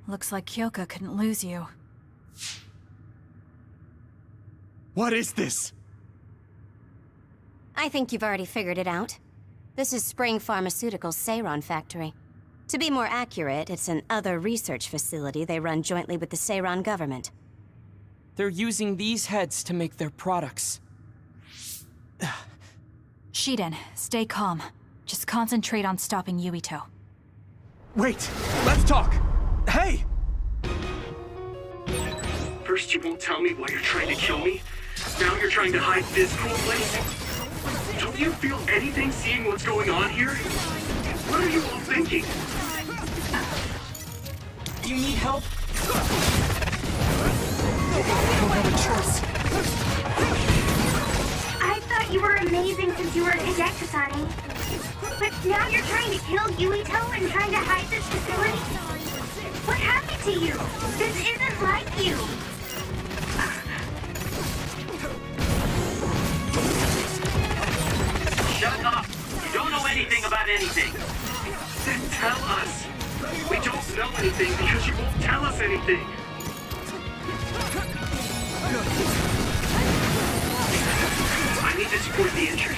Looks like Kyoka couldn't lose you. What is this? I think you've already figured it out. This is Spring Pharmaceuticals' Seiron factory. To be more accurate, it's an other research facility they run jointly with the Seiron government. They're using these heads to make their products. Shiden, stay calm. Just concentrate on stopping Yuito. Wait, let's talk! Hey! First you won't tell me why you're trying to kill me. Now you're trying to hide this cool place. Don't you feel anything seeing what's going on here? What are you all thinking? You need help? I don't have a choice. I thought you were amazing since you were a cadet, Kasane. But now you're trying to kill Yuito and trying to hide this facility? What happened to you? This isn't like you. Shut up! You don't know anything about anything! Then tell us! We don't know anything because you won't tell us anything! I need to support the injured.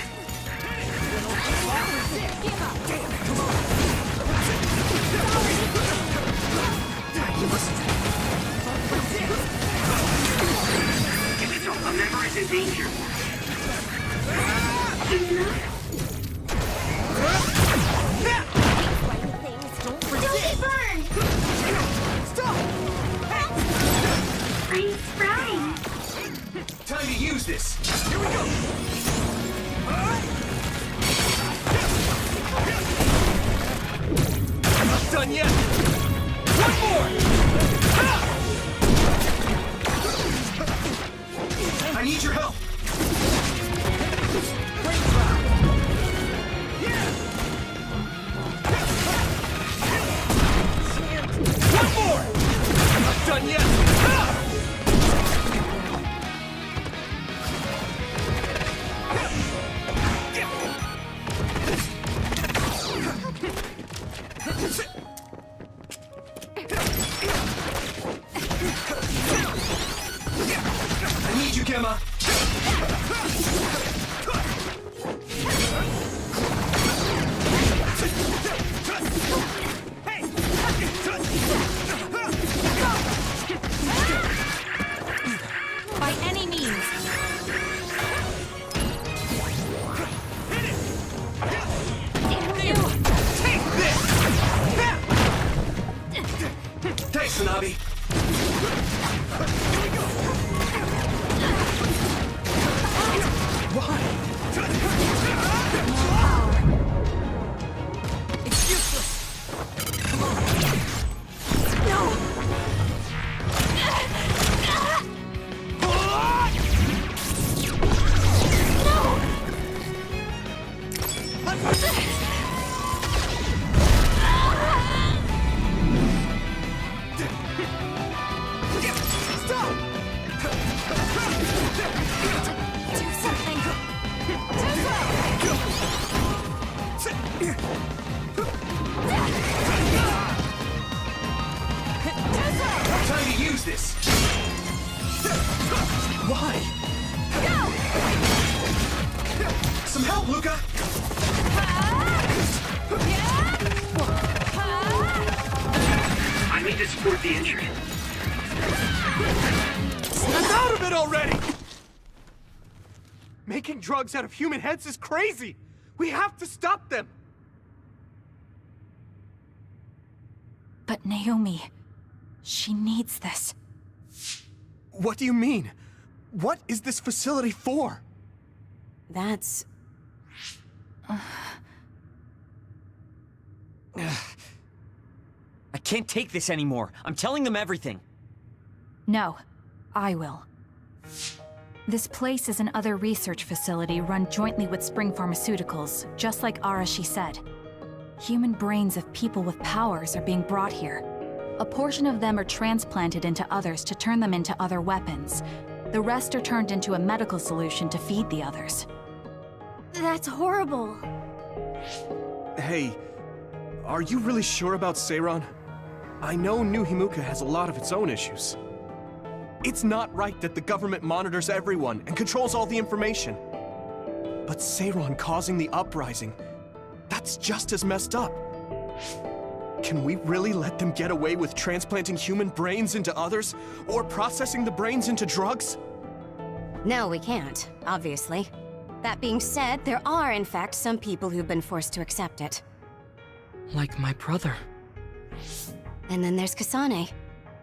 A member is in danger. Don't be burned! Stop! I'm sprouting. Time to use this! Here we go! I'm not done yet! One more! I need your help! One more! I'm not done yet! I need you, Gemma! By any means. Thanks, Tanabe! Why? It's useless. Time to use this! Why? Some help, Luca! I need to support the injured. Snap out of it already! Making drugs out of human heads is crazy! We have to stop them! But Naomi, she needs this. What do you mean? What is this facility for? That's... I can't take this anymore. I'm telling them everything. No, I will. This place is another research facility run jointly with Spring Pharmaceuticals, just like Arashi said. Human brains of people with powers are being brought here. A portion of them are transplanted into others to turn them into other weapons. The rest are turned into a medical solution to feed the others. That's horrible. Hey, are you really sure about Seiron? I know New Himuka has a lot of its own issues. It's not right that the government monitors everyone and controls all the information. But Seiron causing the uprising, that's just as messed up. Can we really let them get away with transplanting human brains into others, or processing the brains into drugs? No, we can't, obviously. That being said, there are, in fact, some people who've been forced to accept it. Like my brother. And then there's Kasane.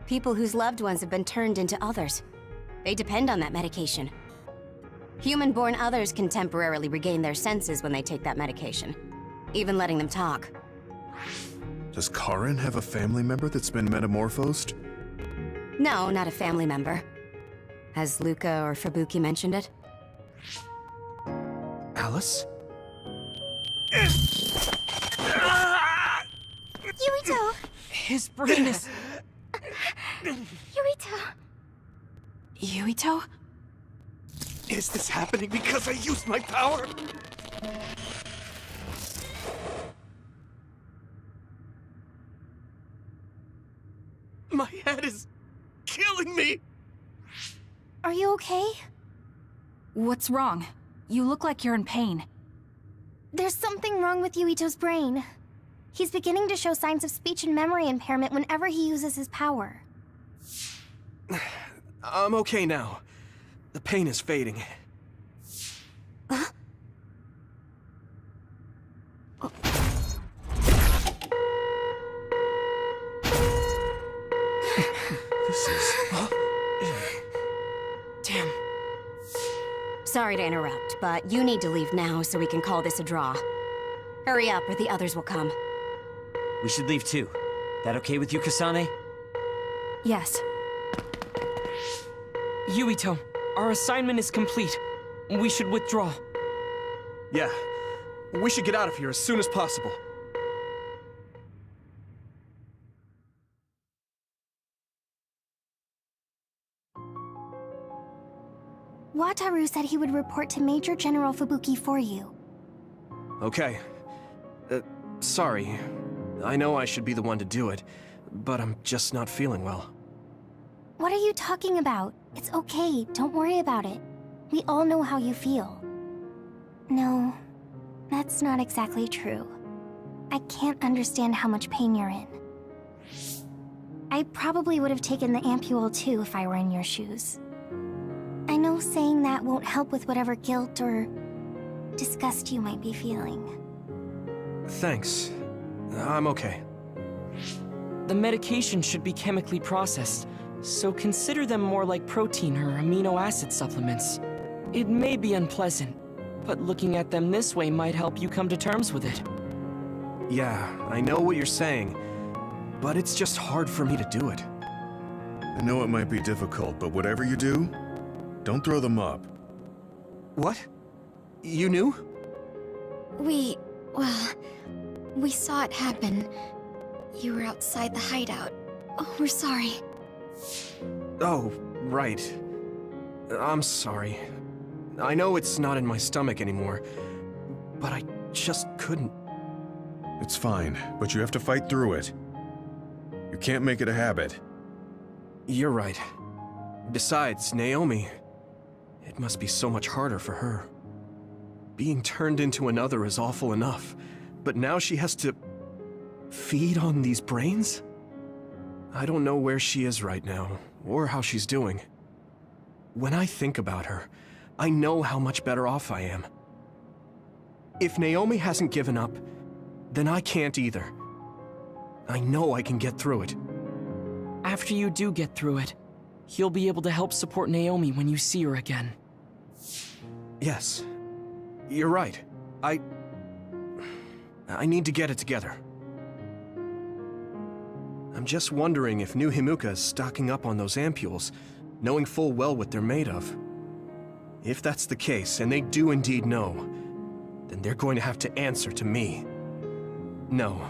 People whose loved ones have been turned into others. They depend on that medication. Human-born others can temporarily regain their senses when they take that medication, even letting them talk. Does Karin have a family member that's been metamorphosed? No, not a family member. Has Luca or Fubuki mentioned it? Alice? Yuito! His brain is... Yuito! Yuito? Is this happening because I used my power? My head is killing me! Are you okay? What's wrong? You look like you're in pain. There's something wrong with Yuito's brain. He's beginning to show signs of speech and memory impairment whenever he uses his power. I'm okay now. The pain is fading. This is... Damn. Sorry to interrupt, but you need to leave now so we can call this a draw. Hurry up or the others will come. We should leave too. That okay with you, Kasane? Yes. Yuito, our assignment is complete. We should withdraw. Yeah. We should get out of here as soon as possible. Wataru said he would report to Major General Fubuki for you. Okay. Sorry. I know I should be the one to do it, but I'm just not feeling well. What are you talking about? It's okay, don't worry about it. We all know how you feel. No, that's not exactly true. I can't understand how much pain you're in. I probably would have taken the ampule too if I were in your shoes. I know saying that won't help with whatever guilt or disgust you might be feeling. Thanks. I'm okay. The medication should be chemically processed, so consider them more like protein or amino acid supplements. It may be unpleasant, but looking at them this way might help you come to terms with it. Yeah, I know what you're saying, but it's just hard for me to do it. I know it might be difficult, but whatever you do, don't throw them up. What? You knew? We saw it happen. You were outside the hideout. Oh, we're sorry. Oh, right. I'm sorry. I know it's not in my stomach anymore, but I just couldn't. It's fine, but you have to fight through it. You can't make it a habit. You're right. Besides, Naomi, it must be so much harder for her. Being turned into another is awful enough, but now she has to feed on these brains? I don't know where she is right now, or how she's doing. When I think about her, I know how much better off I am. If Naomi hasn't given up, then I can't either. I know I can get through it. After you do get through it, you'll be able to help support Naomi when you see her again. Yes, you're right. I need to get it together. I'm just wondering if New Himuka is stocking up on those ampules, knowing full well what they're made of. If that's the case, and they do indeed know, then they're going to have to answer to me. No,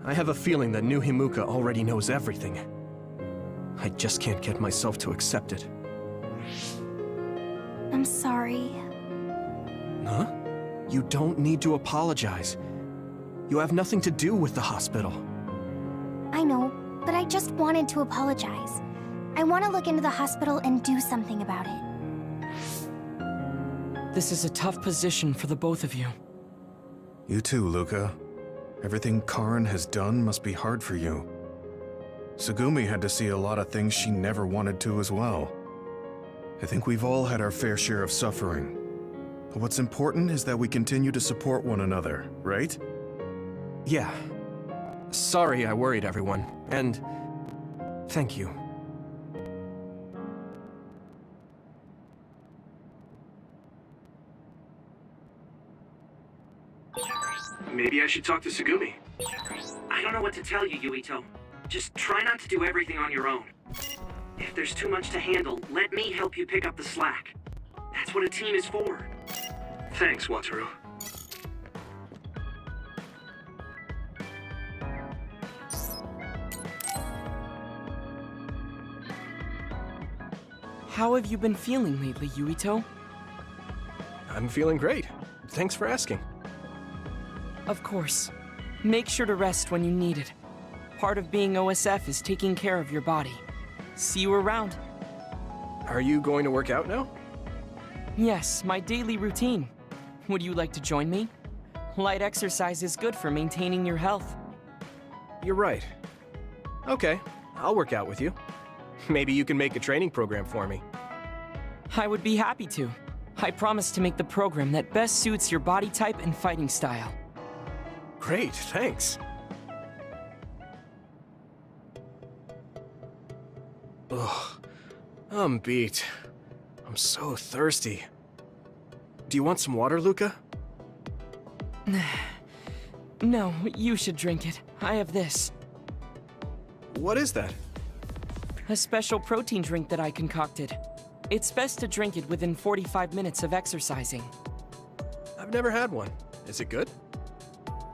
I have a feeling that New Himuka already knows everything. I just can't get myself to accept it. I'm sorry. Huh? You don't need to apologize. You have nothing to do with the hospital. I know, but just wanted to apologize. I want to look into the hospital and do something about it. This is a tough position for the both of you. You too, Luca. Everything Karin has done must be hard for you. Tsugumi had to see a lot of things she never wanted to as well. I think we've all had our fair share of suffering. But what's important is that we continue to support one another, right? Yeah. Sorry I worried everyone, and thank you. Maybe I should talk to Tsugumi. I don't know what to tell you, Yuito. Just try not to do everything on your own. If there's too much to handle, let me help you pick up the slack. That's what a team is for. Thanks, Wataru. How have you been feeling lately, Yuito? I'm feeling great. Thanks for asking. Of course. Make sure to rest when you need it. Part of being OSF is taking care of your body. See you around. Are you going to work out now? Yes, my daily routine. Would you like to join me? Light exercise is good for maintaining your health. You're right. Okay, I'll work out with you. Maybe you can make a training program for me. I would be happy to. I promise to make the program that best suits your body type and fighting style. Great, thanks. Ugh, I'm beat. I'm so thirsty. Do you want some water, Luca? No, you should drink it. I have this. What is that? A special protein drink that I concocted. It's best to drink it within 45 minutes of exercising. I've never had one. Is it good?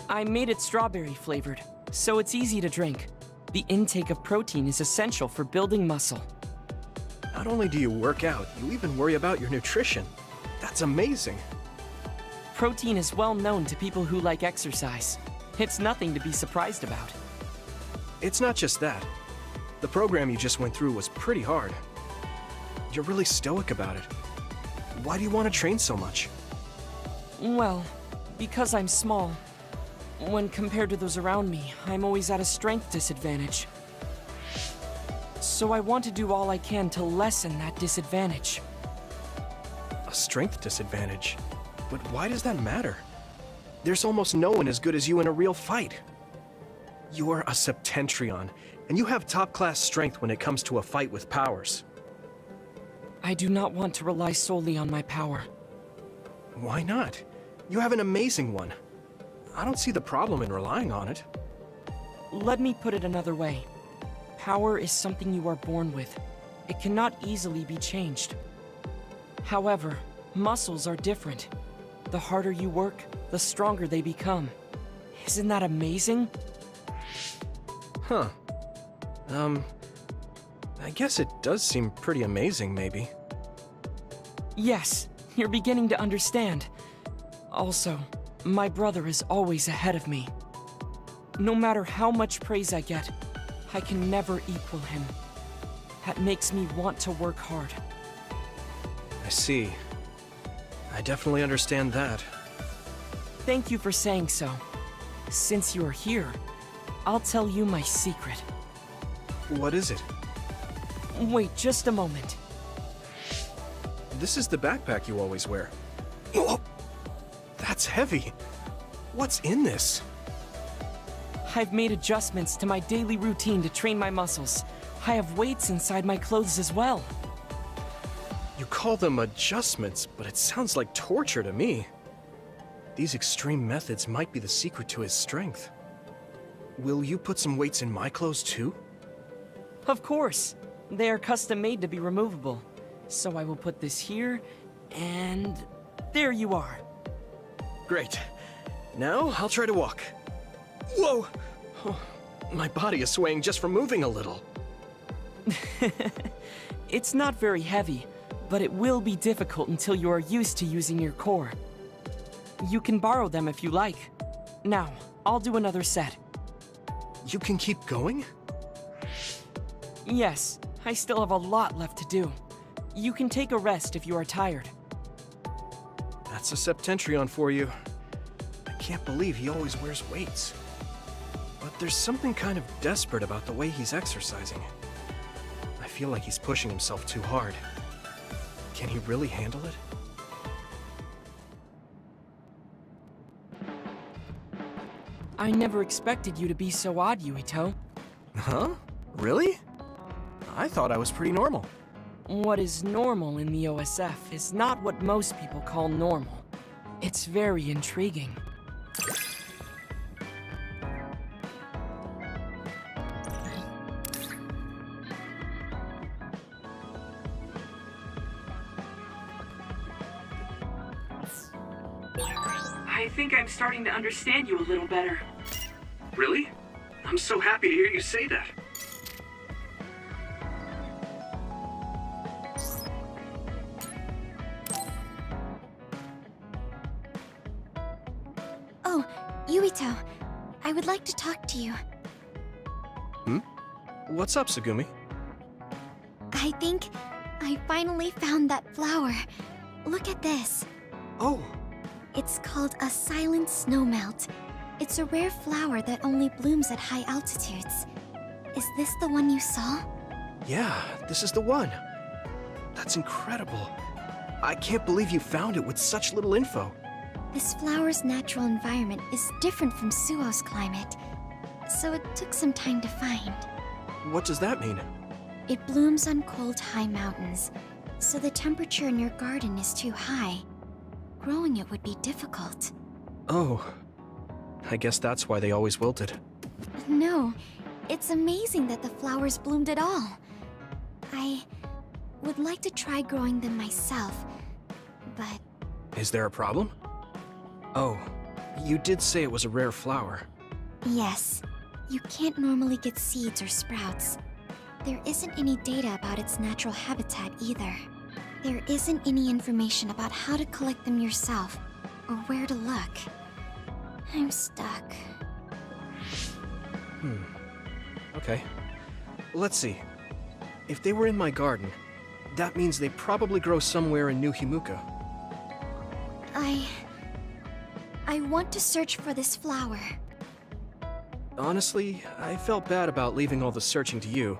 I made it strawberry flavored, so it's easy to drink. The intake of protein is essential for building muscle. Not only do you work out, you even worry about your nutrition. That's amazing. Protein is well known to people who like exercise. It's nothing to be surprised about. It's not just that. The program you just went through was pretty hard. You're really stoic about it. Why do you want to train so much? Well, because I'm small. When compared to those around me, I'm always at a strength disadvantage. So I want to do all I can to lessen that disadvantage. A strength disadvantage? But why does that matter? There's almost no one as good as you in a real fight. You're a Septentrion, and you have top-class strength when it comes to a fight with powers. I do not want to rely solely on my power. Why not? You have an amazing one. I don't see the problem in relying on it. Let me put it another way. Power is something you are born with. It cannot easily be changed. However, muscles are different. The harder you work, the stronger they become. Isn't that amazing? Huh. I guess it does seem pretty amazing, maybe. Yes, you're beginning to understand. Also, my brother is always ahead of me. No matter how much praise I get, I can never equal him. That makes me want to work hard. I see. I definitely understand that. Thank you for saying so. Since you're here, I'll tell you my secret. What is it? Wait just a moment. This is the backpack you always wear. Oh, that's heavy. What's in this? I've made adjustments to my daily routine to train my muscles. I have weights inside my clothes as well. You call them adjustments, but it sounds like torture to me. These extreme methods might be the secret to his strength. Will you put some weights in my clothes too? Of course. They are custom made to be removable. So I will put this here, and there you are. Great. Now I'll try to walk. Whoa! Oh, my body is swaying just from moving a little. It's not very heavy, but it will be difficult until you are used to using your core. You can borrow them if you like. Now, I'll do another set. You can keep going? Yes, I still have a lot left to do. You can take a rest if you are tired. That's a Septentrion for you. I can't believe he always wears weights. But there's something kind of desperate about the way he's exercising. I feel like he's pushing himself too hard. Can he really handle it? I never expected you to be so odd, Yuito. Huh? Really? I thought I was pretty normal. What is normal in the OSF is not what most people call normal. It's very intriguing. I think I'm starting to understand you a little better. Really? I'm so happy to hear you say that. Oh, Yuito. I would like to talk to you. What's up, Tsugumi? I think I finally found that flower. Look at this. Oh, It's called a silent snowmelt. It's a rare flower that only blooms at high altitudes. Is this the one you saw? yeah, this is the one. That's incredible. I can't believe you found it with such little info. This flower's natural environment is different from Suo's climate, so it took some time to find. What does that mean? It blooms on cold, high mountains, so the temperature in your garden is too high. Growing it would be difficult. Oh, I guess that's why they always wilted. No, it's amazing that the flowers bloomed at all. I would like to try growing them myself, but Is there a problem? Oh, you did say it was a rare flower. yes, you can't normally get seeds or sprouts. There isn't any data about its natural habitat either. There isn't any information about how to collect them yourself, or where to look. I'm stuck. Okay. Let's see. If they were in my garden, that means they probably grow somewhere in New Himuka. I want to search for this flower. Honestly, I felt bad about leaving all the searching to you,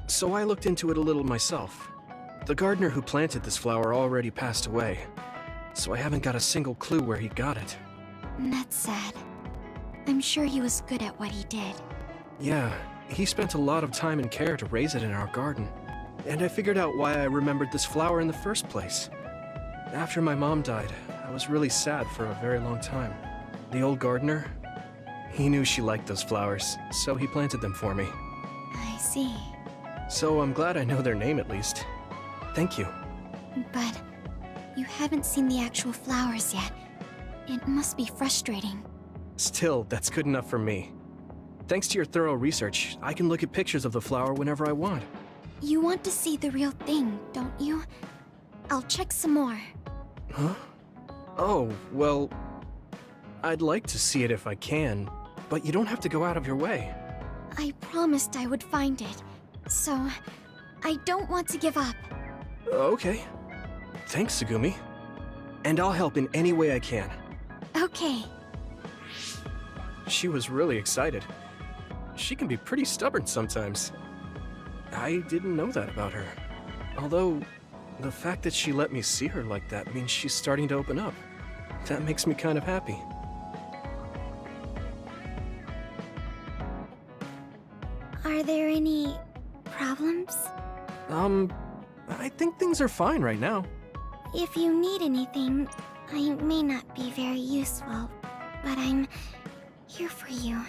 so I looked into it a little myself. The gardener who planted this flower already passed away, so I haven't got a single clue where he got it. That's sad. I'm sure he was good at what he did. Yeah, he spent a lot of time and care to raise it in our garden. And I figured out why I remembered this flower in the first place. After my mom died, I was really sad for a very long time. The old gardener, he knew she liked those flowers, so he planted them for me. I see. So I'm glad I know their name at least. Thank you. But you haven't seen the actual flowers yet. It must be frustrating. Still, that's good enough for me. Thanks to your thorough research, I can look at pictures of the flower whenever I want. You want to see the real thing, don't you? I'll check some more. Huh? Oh, well, I'd like to see it if I can, but you don't have to go out of your way. I promised I would find it, so I don't want to give up. Okay. Thanks, Tsugumi. And I'll help in any way I can. Okay. She was really excited. She can be pretty stubborn sometimes. I didn't know that about her. Although, the fact that she let me see her like that means she's starting to open up. That makes me kind of happy. Are there any problems? I think things are fine right now. If you need anything, I may not be very useful, but I'm here for you.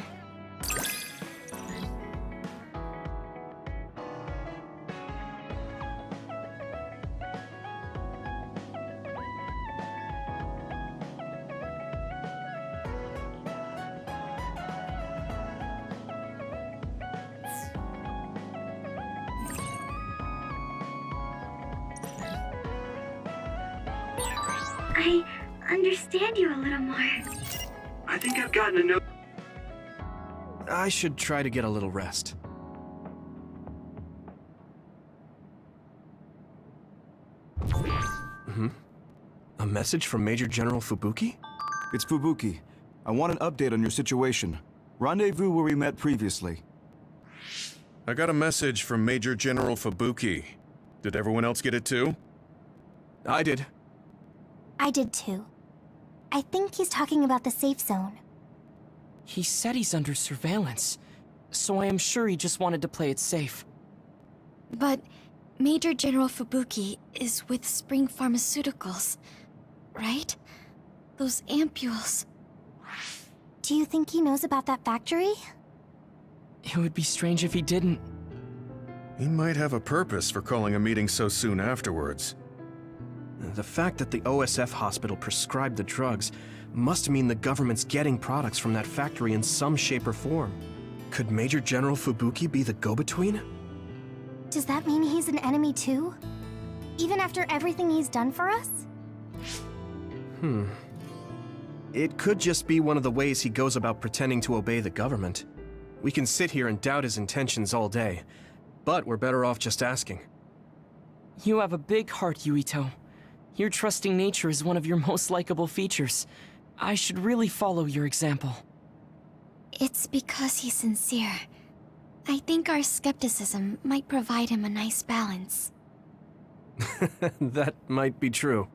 I understand you a little more. I think I've gotten to know. I should try to get a little rest. A message from Major General Fubuki? It's Fubuki. I want an update on your situation. Rendezvous where we met previously. I got a message from Major General Fubuki. Did everyone else get it too? I did. I did too. I think he's talking about the safe zone. He said he's under surveillance, so I am sure he just wanted to play it safe. But Major General Fubuki is with Spring Pharmaceuticals, right? Those ampules. Do you think he knows about that factory? It would be strange if he didn't. He might have a purpose for calling a meeting so soon afterwards. The fact that the OSF hospital prescribed the drugs must mean the government's getting products from that factory in some shape or form. Could Major General Fubuki be the go-between? Does that mean he's an enemy too? Even after everything he's done for us? It could just be one of the ways he goes about pretending to obey the government. We can sit here and doubt his intentions all day, but we're better off just asking. You have a big heart, Yuito. Your trusting nature is one of your most likable features. I should really follow your example. It's because he's sincere. I think our skepticism might provide him a nice balance. That might be true.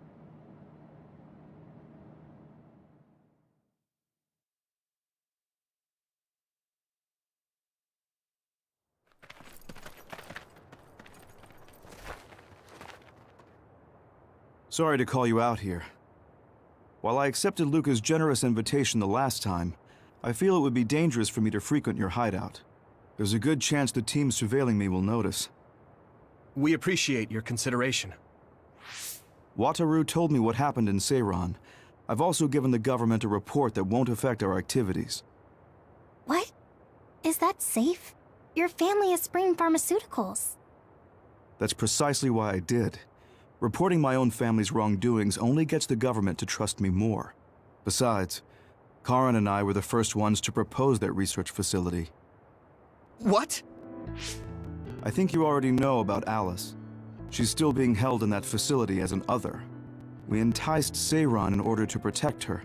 Sorry to call you out here. While I accepted Luca's generous invitation the last time, I feel it would be dangerous for me to frequent your hideout. There's a good chance the team surveilling me will notice. We appreciate your consideration. Wataru told me what happened in Seiran. I've also given the government a report that won't affect our activities. What? Is that safe? Your family is Spring Pharmaceuticals. That's precisely why I did. Reporting my own family's wrongdoings only gets the government to trust me more. Besides, Karin and I were the first ones to propose that research facility. What? I think you already know about Alice. She's still being held in that facility as an other. We enticed Seiran in order to protect her,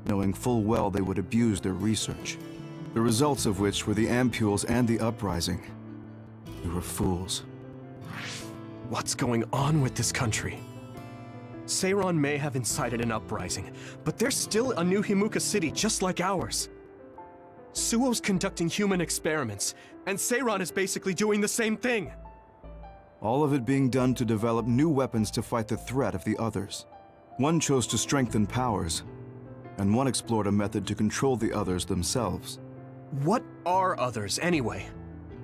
knowing full well they would abuse their research. The results of which were the ampules and the uprising. We were fools. What's going on with this country? Seiran may have incited an uprising, but there's still a new Himuka city just like ours. Suo's conducting human experiments, and Seiran is basically doing the same thing. All of it being done to develop new weapons to fight the threat of the others. One chose to strengthen powers, and one explored a method to control the others themselves. What are others, anyway?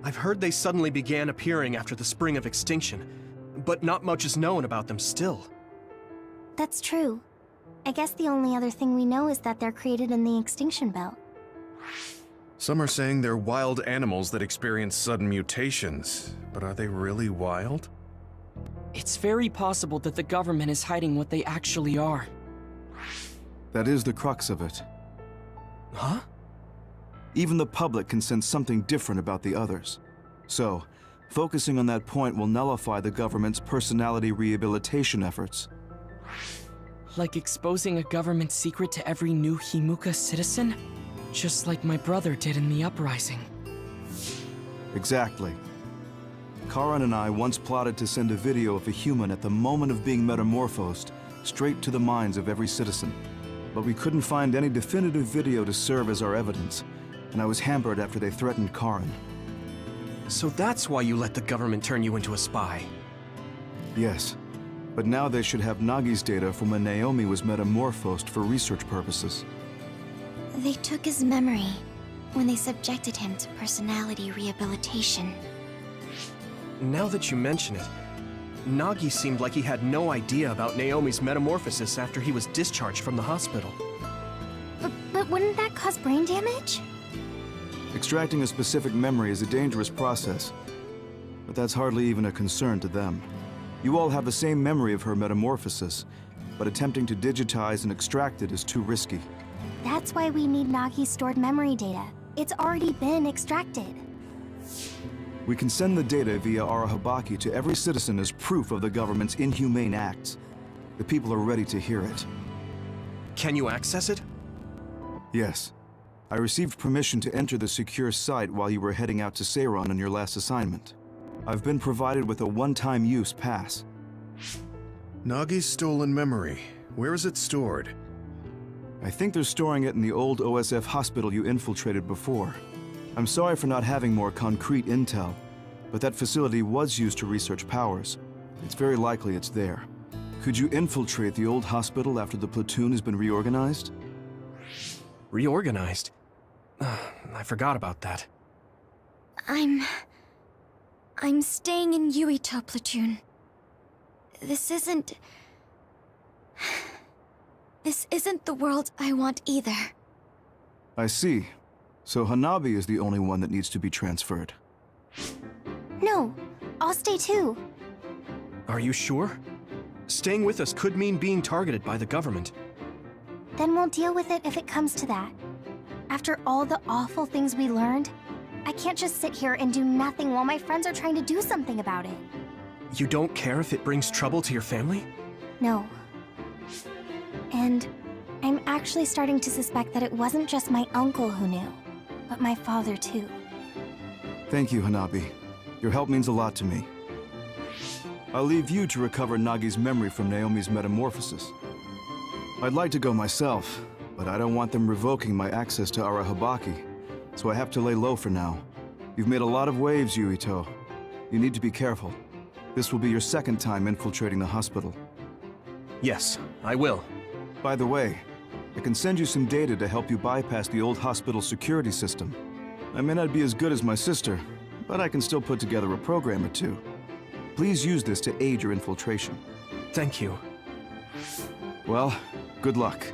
I've heard they suddenly began appearing after the Spring of Extinction, but not much is known about them still. That's true. I guess the only other thing we know is that they're created in the Extinction Belt. Some are saying they're wild animals that experience sudden mutations, but are they really wild? It's very possible that the government is hiding what they actually are. That is the crux of it. Huh? Even the public can sense something different about the others. So, focusing on that point will nullify the government's personality rehabilitation efforts. Like exposing a government secret to every new Himuka citizen? Just like my brother did in the uprising. Exactly. Karin and I once plotted to send a video of a human at the moment of being metamorphosed straight to the minds of every citizen. But we couldn't find any definitive video to serve as our evidence, and I was hampered after they threatened Karin. So that's why you let the government turn you into a spy. Yes, but now they should have Nagi's data from when Naomi was metamorphosed for research purposes. They took his memory when they subjected him to personality rehabilitation. Now that you mention it, Nagi seemed like he had no idea about Naomi's metamorphosis after he was discharged from the hospital. But wouldn't that cause brain damage? Extracting a specific memory is a dangerous process, but that's hardly even a concern to them. You all have the same memory of her metamorphosis, but attempting to digitize and extract it is too risky. That's why we need Nagi's stored memory data. It's already been extracted. We can send the data via Arahabaki to every citizen as proof of the government's inhumane acts. The people are ready to hear it. Can you access it? Yes. I received permission to enter the secure site while you were heading out to Seiron on your last assignment. I've been provided with a one-time use pass. Nagi's stolen memory. Where is it stored? I think they're storing it in the old OSF hospital you infiltrated before. I'm sorry for not having more concrete intel, but that facility was used to research powers. It's very likely it's there. Could you infiltrate the old hospital after the platoon has been reorganized? Reorganized? I forgot about that. I'm staying in Yuito platoon. This isn't the world I want either. I see. So Hanabi is the only one that needs to be transferred. No, I'll stay too. Are you sure? Staying with us could mean being targeted by the government. Then we'll deal with it if it comes to that. After all the awful things we learned, I can't just sit here and do nothing while my friends are trying to do something about it. You don't care if it brings trouble to your family? No. And I'm actually starting to suspect that it wasn't just my uncle who knew, but my father too. Thank you, Hanabi. Your help means a lot to me. I'll leave you to recover Nagi's memory from Naomi's metamorphosis. I'd like to go myself, but I don't want them revoking my access to Arahabaki, so I have to lay low for now. You've made a lot of waves, Yuito. You need to be careful. This will be your second time infiltrating the hospital. Yes, I will. By the way, I can send you some data to help you bypass the old hospital security system. I may not be as good as my sister, but I can still put together a program or two. Please use this to aid your infiltration. Thank you. Well, good luck.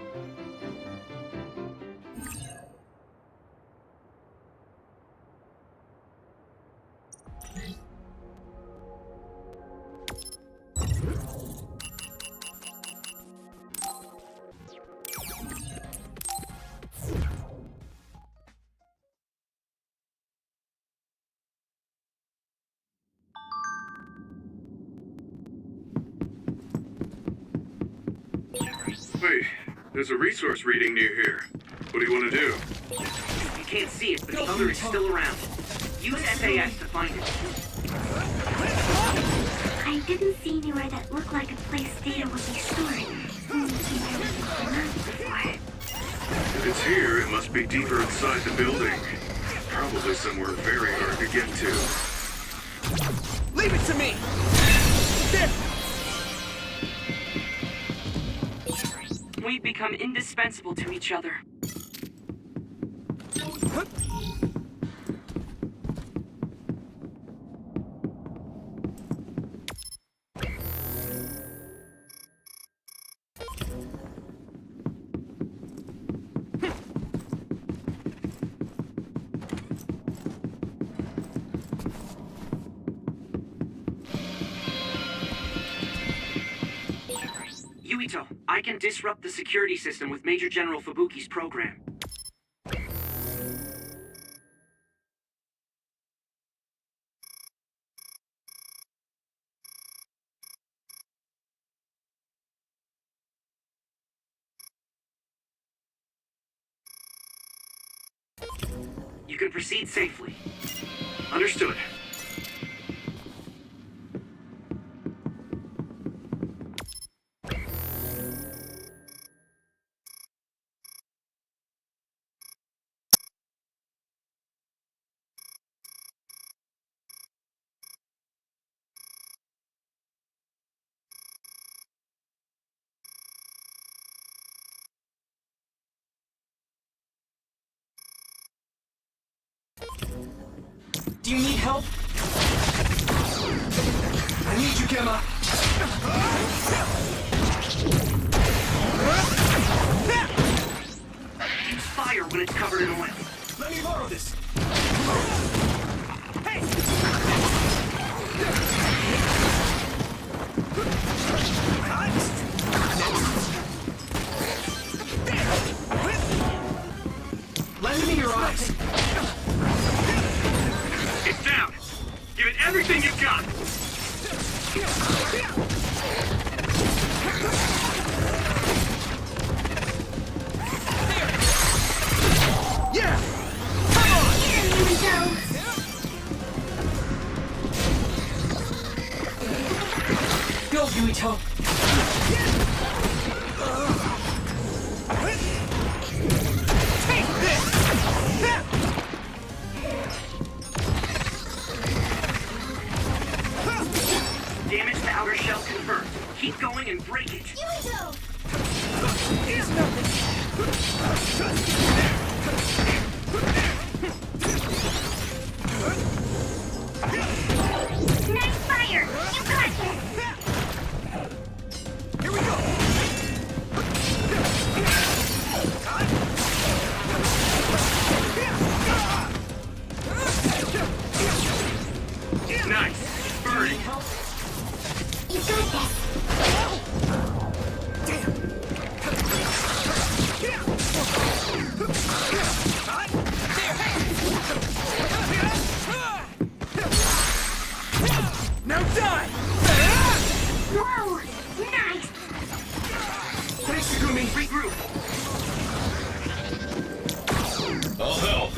Wait, there's a resource reading near here. What do you want to do? You can't see it, but the other is still around. Use SAS to find it. I didn't see anywhere that looked like a place data would be stored. If it's here, it must be deeper inside the building. Probably somewhere very hard to get to. Leave it to me! We've become indispensable to each other. Yuito, I can disrupt the security system with Major General Fubuki's program. You can proceed safely. Understood. Do you need help? I need you, Gemma! Use fire when it's covered in oil. Let me borrow this! Hey! Lend me your eyes! It's down! Give it everything you've got! Yuito! Damage to outer shell confirmed. Keep going and break it. Nice fire! You got this! Here we go! Nice. Burning. You got this! Now die! Whoa! Nice! Thanks, Sugumi. Regroup. I'll help.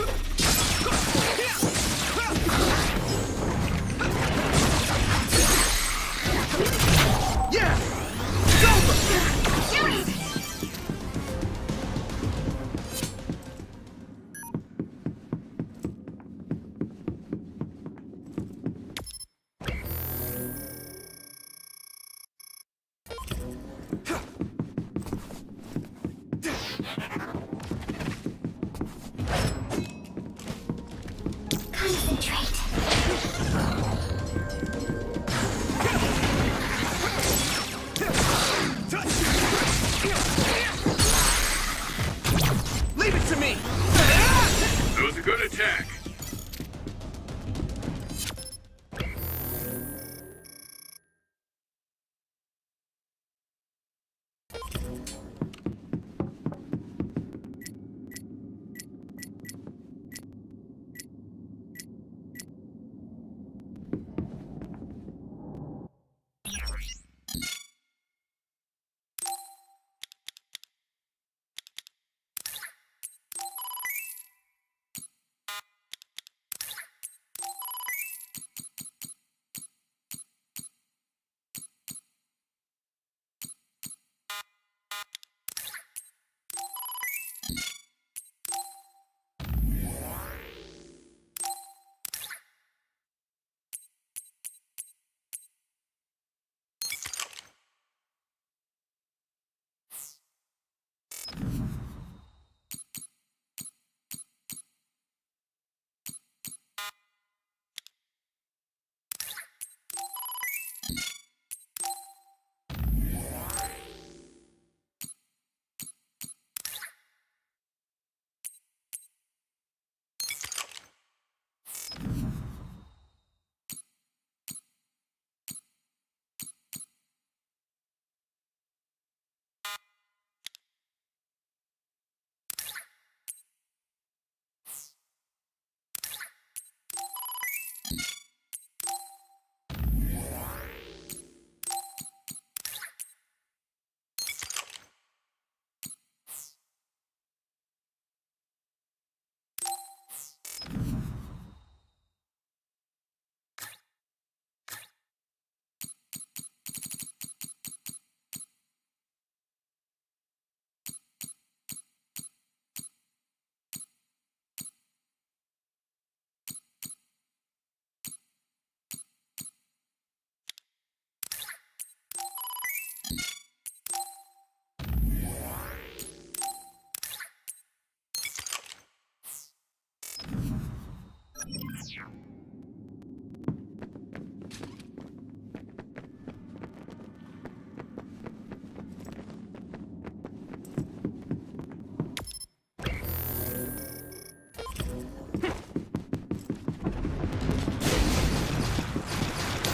Yeah! Do it! Concentrate. Leave it to me! That was a good attack.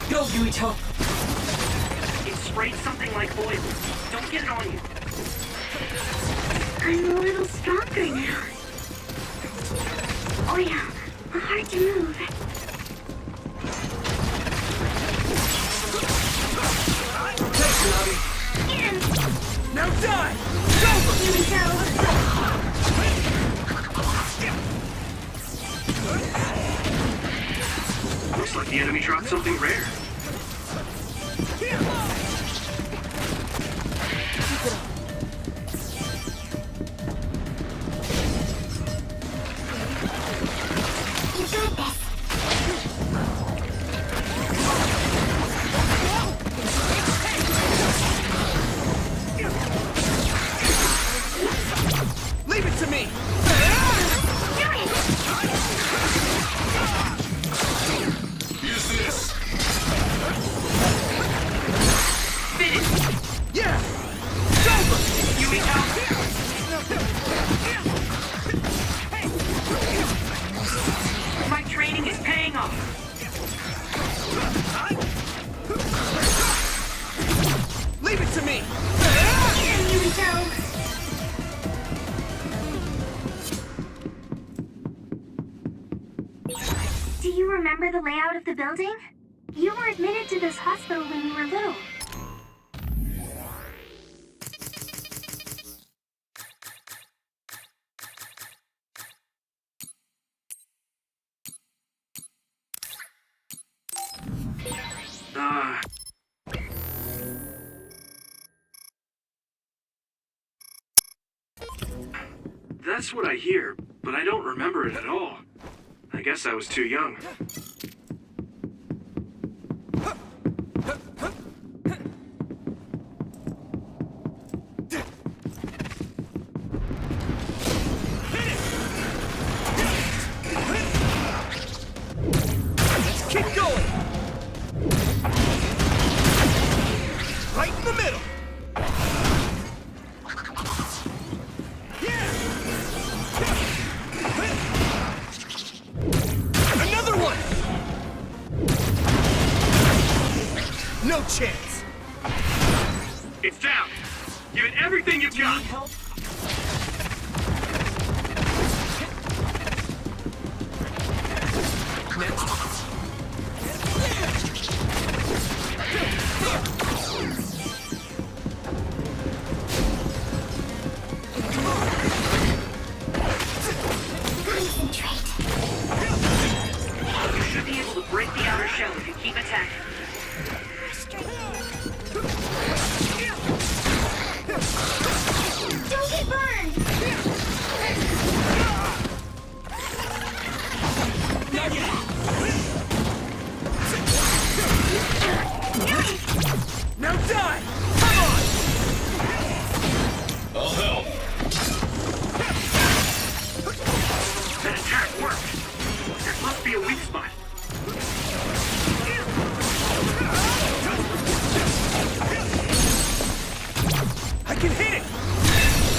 Go, Yuito! It sprayed something like oil. Don't get it on you. I'm a little stronger now. Oil. Hard to move. Get him! Now die! Here we go! Looks like the enemy dropped something rare. off! Leave it to me! Here we go. Do you remember the layout of the building? You were admitted to this hospital when you were little. That's what I hear, but I don't remember it at all. I guess I was too young. Keep going! Right in the middle! Another one! No chance! It's down! Give it everything you've got! You should be able to break the outer shell if you keep attacking. Don't get burned! Now die! Come on! I'll help. That attack worked! There must be a weak spot. I can hit it!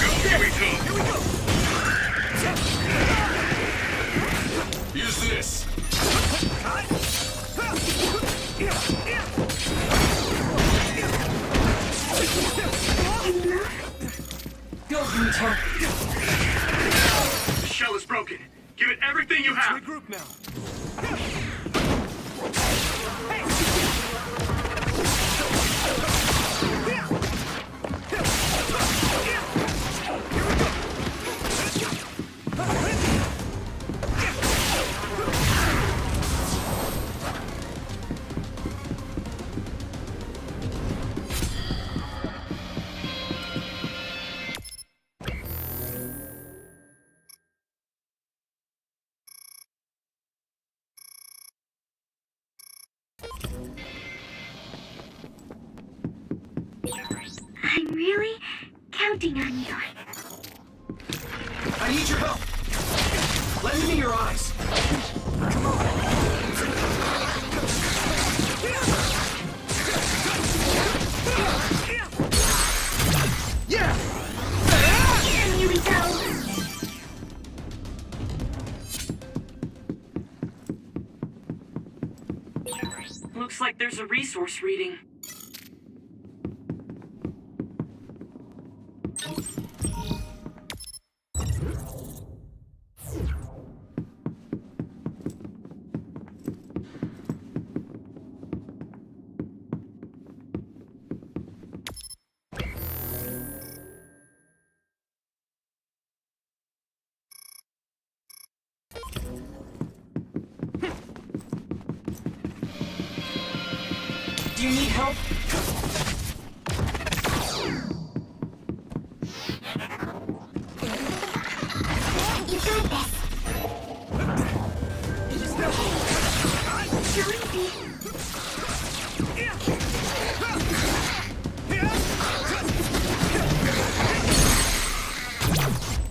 Go, here we go. Here we go! Use this. Go, Yuito. The shell is broken. Give it everything you have. Regroup now. I'm really counting on you. I need your help. Let me in your eyes. Come on. Yeah! Here we go. Looks like there's a resource reading. Do you need help? You got this. So easy.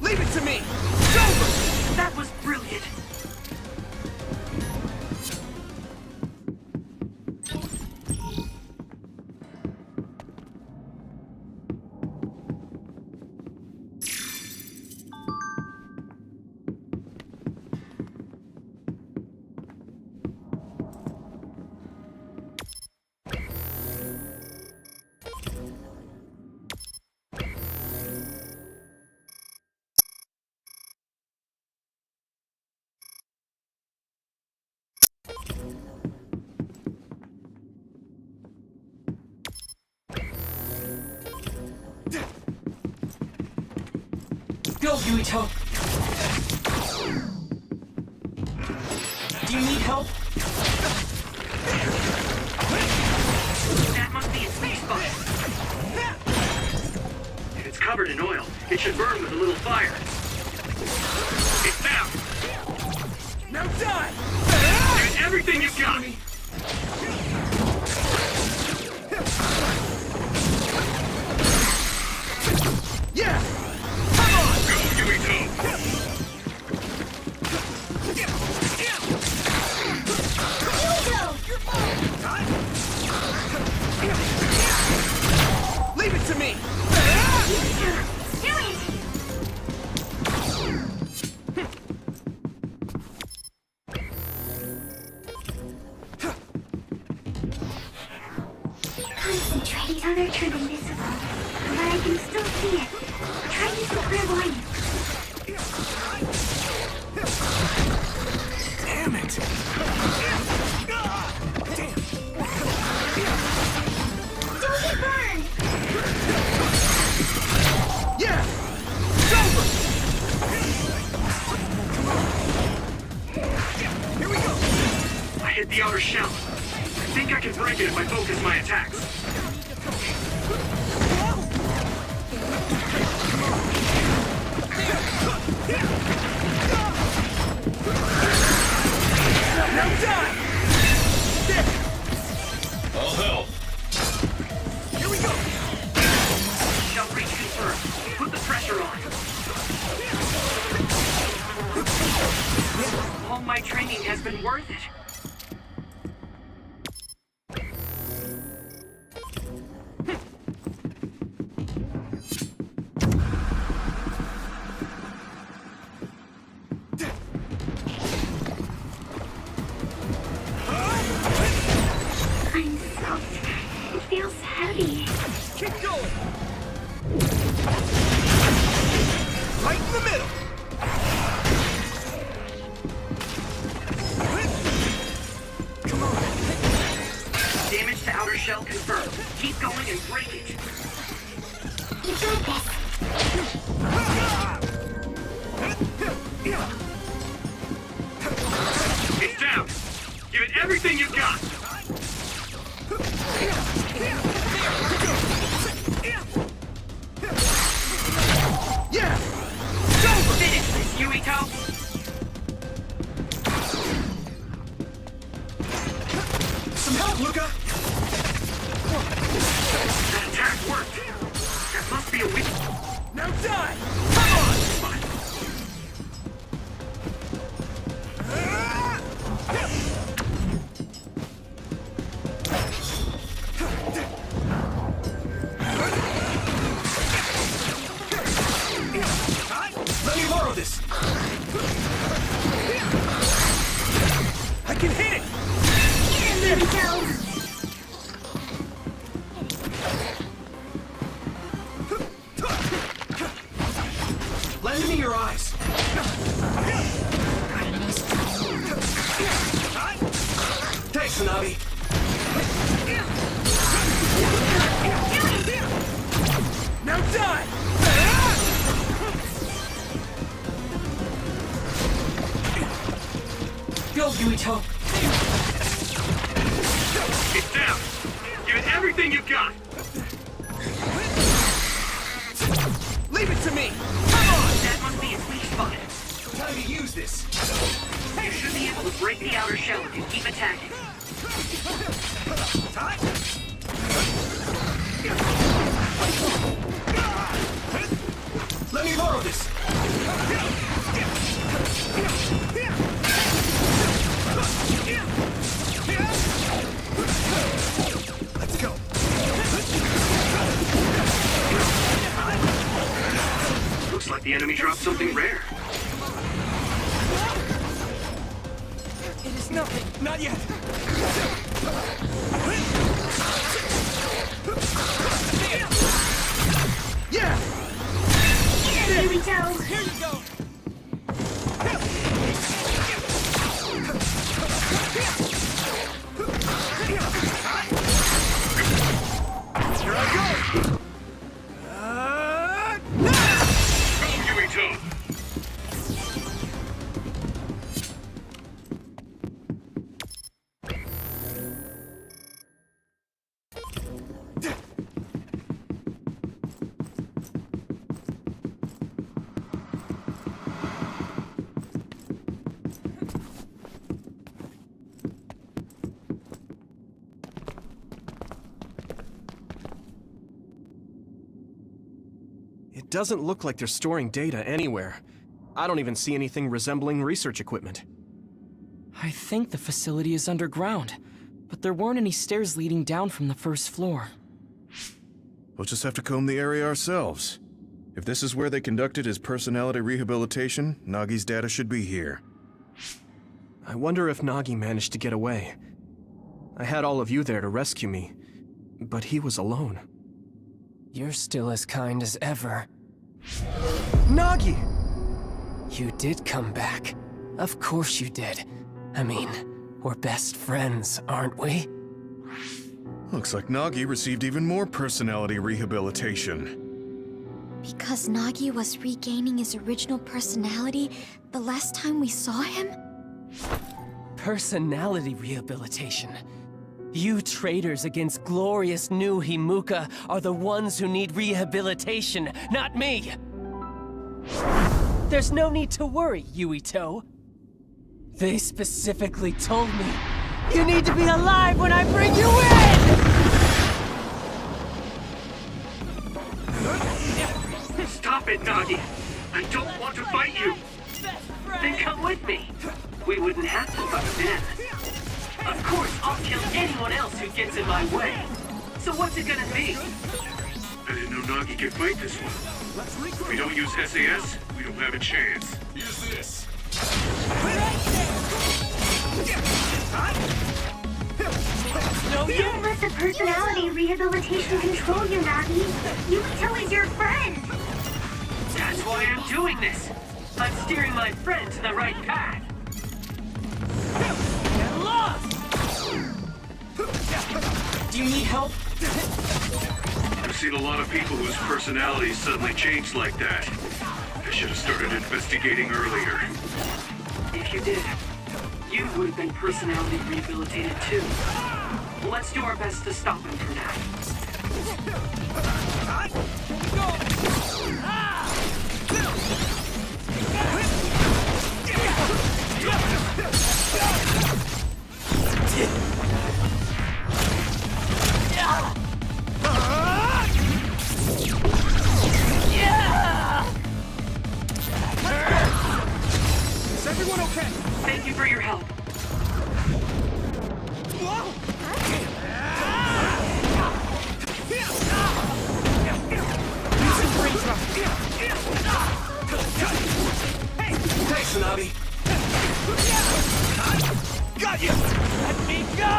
Leave it to me. It's over. That was brilliant. Go, Yuito! Do you need help? That must be its weak spot. If it's covered in oil, it should burn with a little fire. It's down! Now die! Give it everything you've got! Yeah! Go, Yuito! Leave it to me! Do it! Concentrating on their turn invisible, but I can still see it. Try using clairvoyance. Damn it! Don't get burned! Yeah! It's over! Here we go! I hit the outer shell. I think I can break it if I focus my attacks. Now die! There! I'll help. Here we go! Shell breach confirmed. Put the pressure on. All my training has been worth it. I'm soaked. It feels heavy. Keep going! Right in the middle! Come on! Damage to outer shell confirmed. Keep going and break it. You got this. It's down. Give it everything you've got. Yeah! Finish this, Yuito. Some help, Luca! That attack worked. That must be a weak. Now die! Come on! Fine. Let me borrow this! I can hit it! There we go. Lend me your eyes! Thanks, Hanabi! Now die! Go, Yuito! It's down. Give it everything you've got. Leave it to me! Come on! That must be its weak spot. Time to use this! You should be able to break the outer shell if you keep attacking. Let me borrow this! Let's go! Looks like the enemy dropped something rare. It is nothing! Not yet! Yeah! Here we go. Here you go! Here I go! Go, Yuito! doesn't look like they're storing data anywhere. I don't even see anything resembling research equipment. I think the facility is underground, but there weren't any stairs leading down from the first floor. We'll just have to comb the area ourselves. If this is where they conducted his personality rehabilitation, Nagi's data should be here. I wonder if Nagi managed to get away. I had all of you there to rescue me, but he was alone. You're still as kind as ever. Nagi! You did come back. Of course you did. I mean, we're best friends, aren't we? Looks like Nagi received even more personality rehabilitation. Because Nagi was regaining his original personality the last time we saw him? Personality rehabilitation. You traitors against glorious new Himuka are the ones who need rehabilitation, not me! There's no need to worry, Yuito. They specifically told me, you need to be alive when I bring you in! Stop it, Nagi! I don't want to fight you! Then come with me! We wouldn't have to fight then. Of course, I'll kill anyone else who gets in my way. So what's it gonna be? I didn't know Nagi could fight this one. If we don't use SAS, we don't have a chance. Use this. No, you don't let the personality rehabilitation control you, Nagi. Yuito is your friend. That's why I'm doing this. I'm steering my friend to the right path. Get lost! Do you need help? I've seen a lot of people whose personalities suddenly changed like that. I should have started investigating earlier. If you did, you would have been personality rehabilitated too. Let's do our best to stop him for now. Is everyone okay? Thank you for your help. Thanks, Tsunami. Got you! Let me go!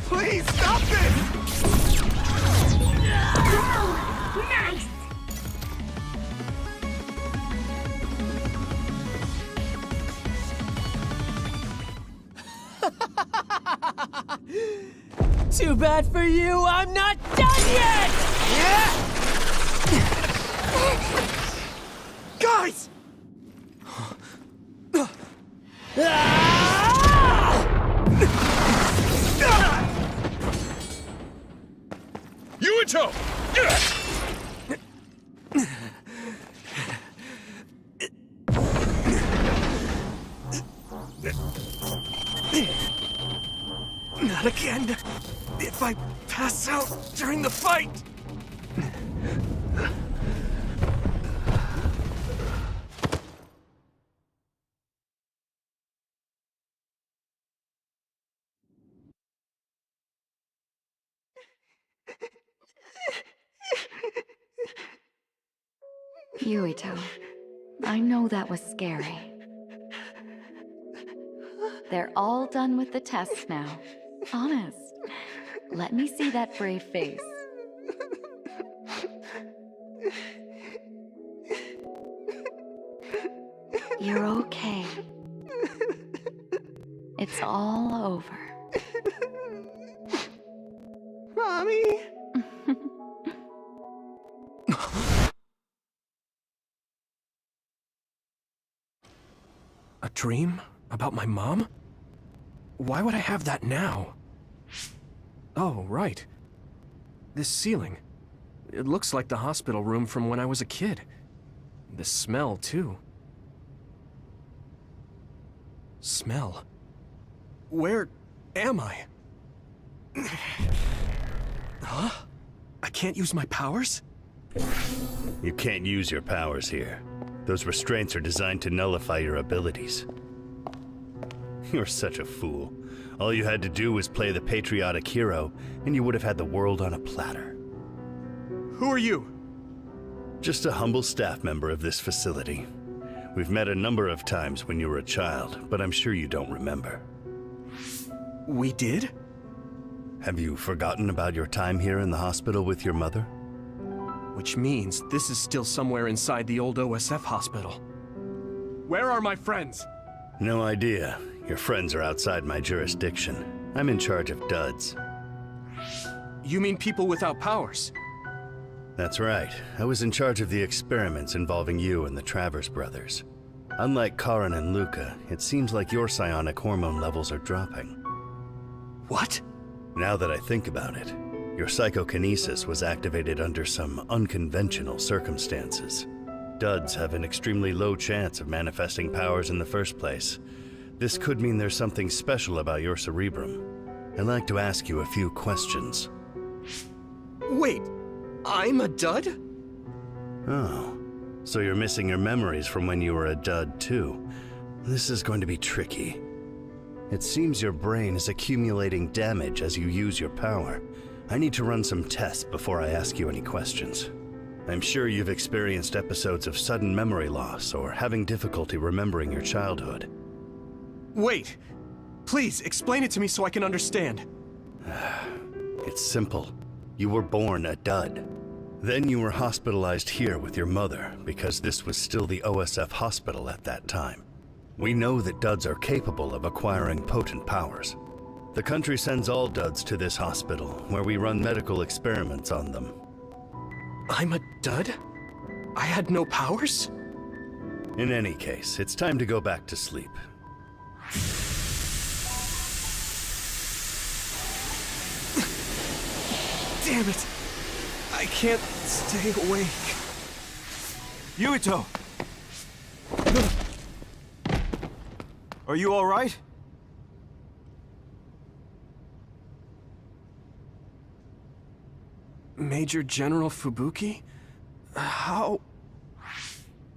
Please, stop this! Nice. Too bad for you, I'm not done yet! Guys! Yuito! Not again. If I pass out during the fight. Yuito, I know that was scary. They're all done with the tests now. Honest. Let me see that brave face. You're okay. It's all over. Mommy! A dream? About my mom? Why would I have that now? Oh, right. This ceiling. It looks like the hospital room from when I was a kid. The smell, too. Smell? Where am I? Huh? I can't use my powers? You can't use your powers here. Those restraints are designed to nullify your abilities. You're such a fool. All you had to do was play the patriotic hero, and you would have had the world on a platter. Who are you? Just a humble staff member of this facility. We've met a number of times when you were a child, but I'm sure you don't remember. We did? Have you forgotten about your time here in the hospital with your mother? Which means this is still somewhere inside the old OSF hospital. Where are my friends? No idea. Your friends are outside my jurisdiction. I'm in charge of duds. You mean people without powers? That's right. I was in charge of the experiments involving you and the Travers brothers. Unlike Karin and Luca, it seems like your psionic hormone levels are dropping. What? Now that I think about it, your psychokinesis was activated under some unconventional circumstances. Duds have an extremely low chance of manifesting powers in the first place. This could mean there's something special about your cerebrum. I'd like to ask you a few questions. Wait, I'm a dud? Oh, so you're missing your memories from when you were a dud too. This is going to be tricky. It seems your brain is accumulating damage as you use your power. I need to run some tests before I ask you any questions. I'm sure you've experienced episodes of sudden memory loss or having difficulty remembering your childhood. Wait, please explain it to me so I can understand. It's simple. You were born a dud. Then you were hospitalized here with your mother because this was still the OSF hospital at that time. We know that duds are capable of acquiring potent powers. The country sends all duds to this hospital, where we run medical experiments on them. I'm a dud? I had no powers? In any case, it's time to go back to sleep. Damn it! I can't stay awake. Yuito! Are you all right? Major General Fubuki? How?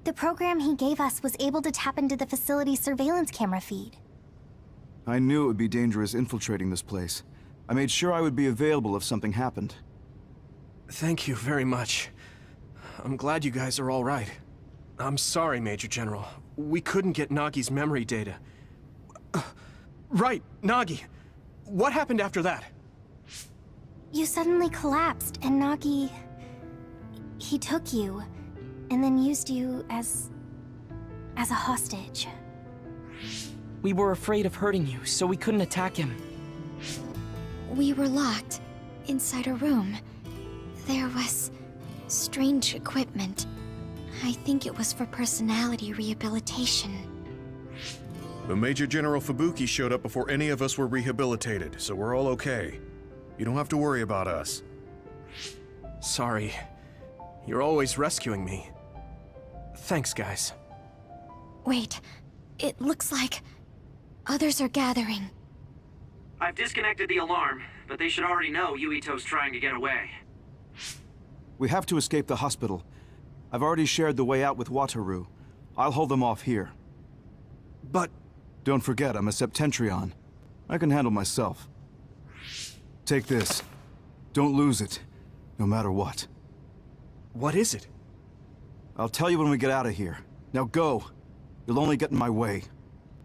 The program he gave us was able to tap into the facility's surveillance camera feed. I knew it would be dangerous infiltrating this place. I made sure I would be available if something happened. Thank you very much. I'm glad you guys are all right. I'm sorry, Major General. We couldn't get Nagi's memory data. Right, Nagi. What happened after that? You suddenly collapsed, and Nagi... he took you, and then used you as a hostage. We were afraid of hurting you, so we couldn't attack him. We were locked inside a room. There was strange equipment. I think it was for personality rehabilitation. But Major General Fubuki showed up before any of us were rehabilitated, so we're all okay. You don't have to worry about us. Sorry. You're always rescuing me. Thanks, guys. Wait, it looks like others are gathering. I've disconnected the alarm, but they should already know Yuito's trying to get away. We have to escape the hospital. I've already shared the way out with Wataru. I'll hold them off here. But... Don't forget, I'm a Septentrion. I can handle myself. Take this. Don't lose it, no matter what. What is it? I'll tell you when we get out of here. Now go. You'll only get in my way.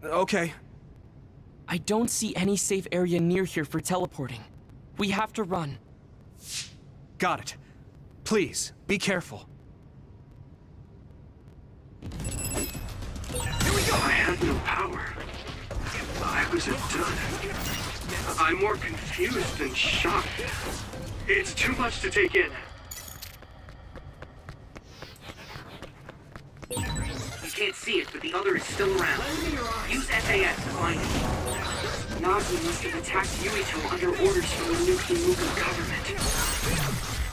Okay. I don't see any safe area near here for teleporting. We have to run. Got it. Please, be careful. Here we go! I had no power. I was a dud. I'm more confused than shocked. It's too much to take in. You can't see it, but the other is still around. Use SAS to find it. Nagi must have attacked Yuito under orders from the new Himuka government.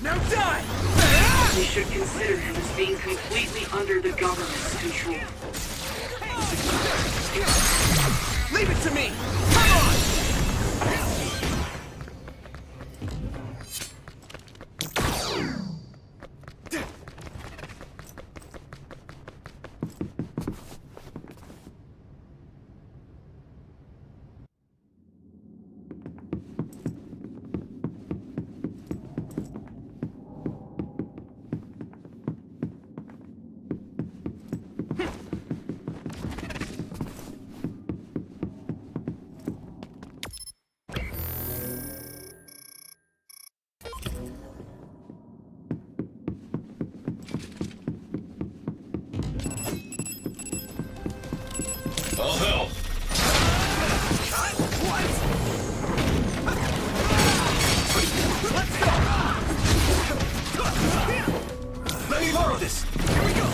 Now die! We should consider him as being completely under the government's control. Leave it to me! Come on! I'll help. Let's go! Let me borrow this! Here we go!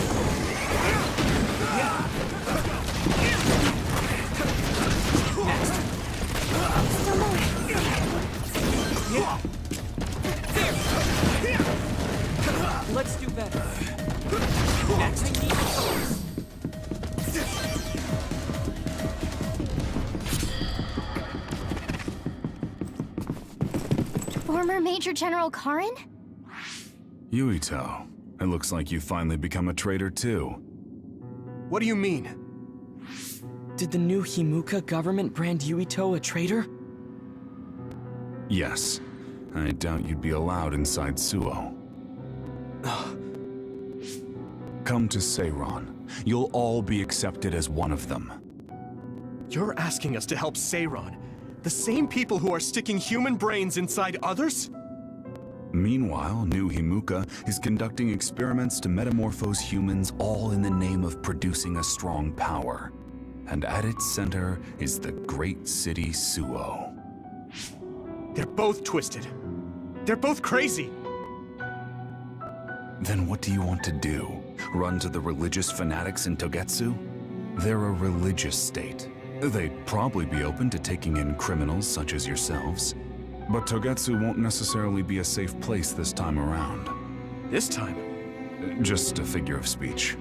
Next. Still more. Yeah. There! Let's do better. Next. Former Major General Karin? Yuito, it looks like you finally become a traitor too. What do you mean? Did the new Himuka government brand Yuito a traitor? Yes. I doubt you'd be allowed inside Suo. Come to Seiran. You'll all be accepted as one of them. You're asking us to help Seiran? The same people who are sticking human brains inside others? Meanwhile, new Himuka is conducting experiments to metamorphose humans, all in the name of producing a strong power. And at its center is the great city Suo. They're both twisted. They're both crazy. Then what do you want to do? Run to the religious fanatics in Togetsu? They're a religious state. They'd probably be open to taking in criminals such as yourselves. But Togetsu won't necessarily be a safe place this time around. This time? Just a figure of speech.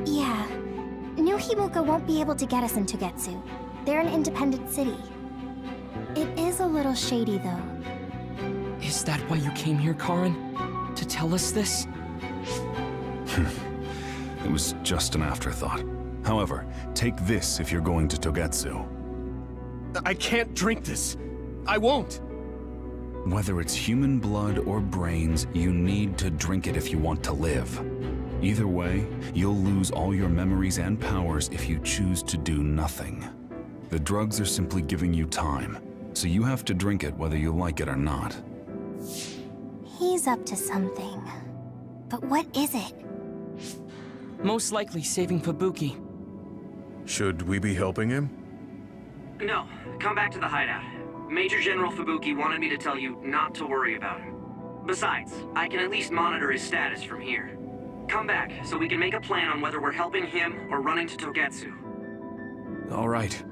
Yeah. New Himuka won't be able to get us in Togetsu. They're an independent city. It is a little shady, though. Is that why you came here, Karin? To tell us this? It was just an afterthought. However, take this if you're going to Togetsu. I can't drink this. I won't. Whether it's human blood or brains, you need to drink it if you want to live. Either way, you'll lose all your memories and powers if you choose to do nothing. The drugs are simply giving you time, so you have to drink it whether you like it or not. He's up to something. But what is it? Most likely saving Fubuki. Should we be helping him? No, come back to the hideout. Major General Fubuki wanted me to tell you not to worry about him. Besides, I can at least monitor his status from here. Come back, so we can make a plan on whether we're helping him or running to Togetsu. All right.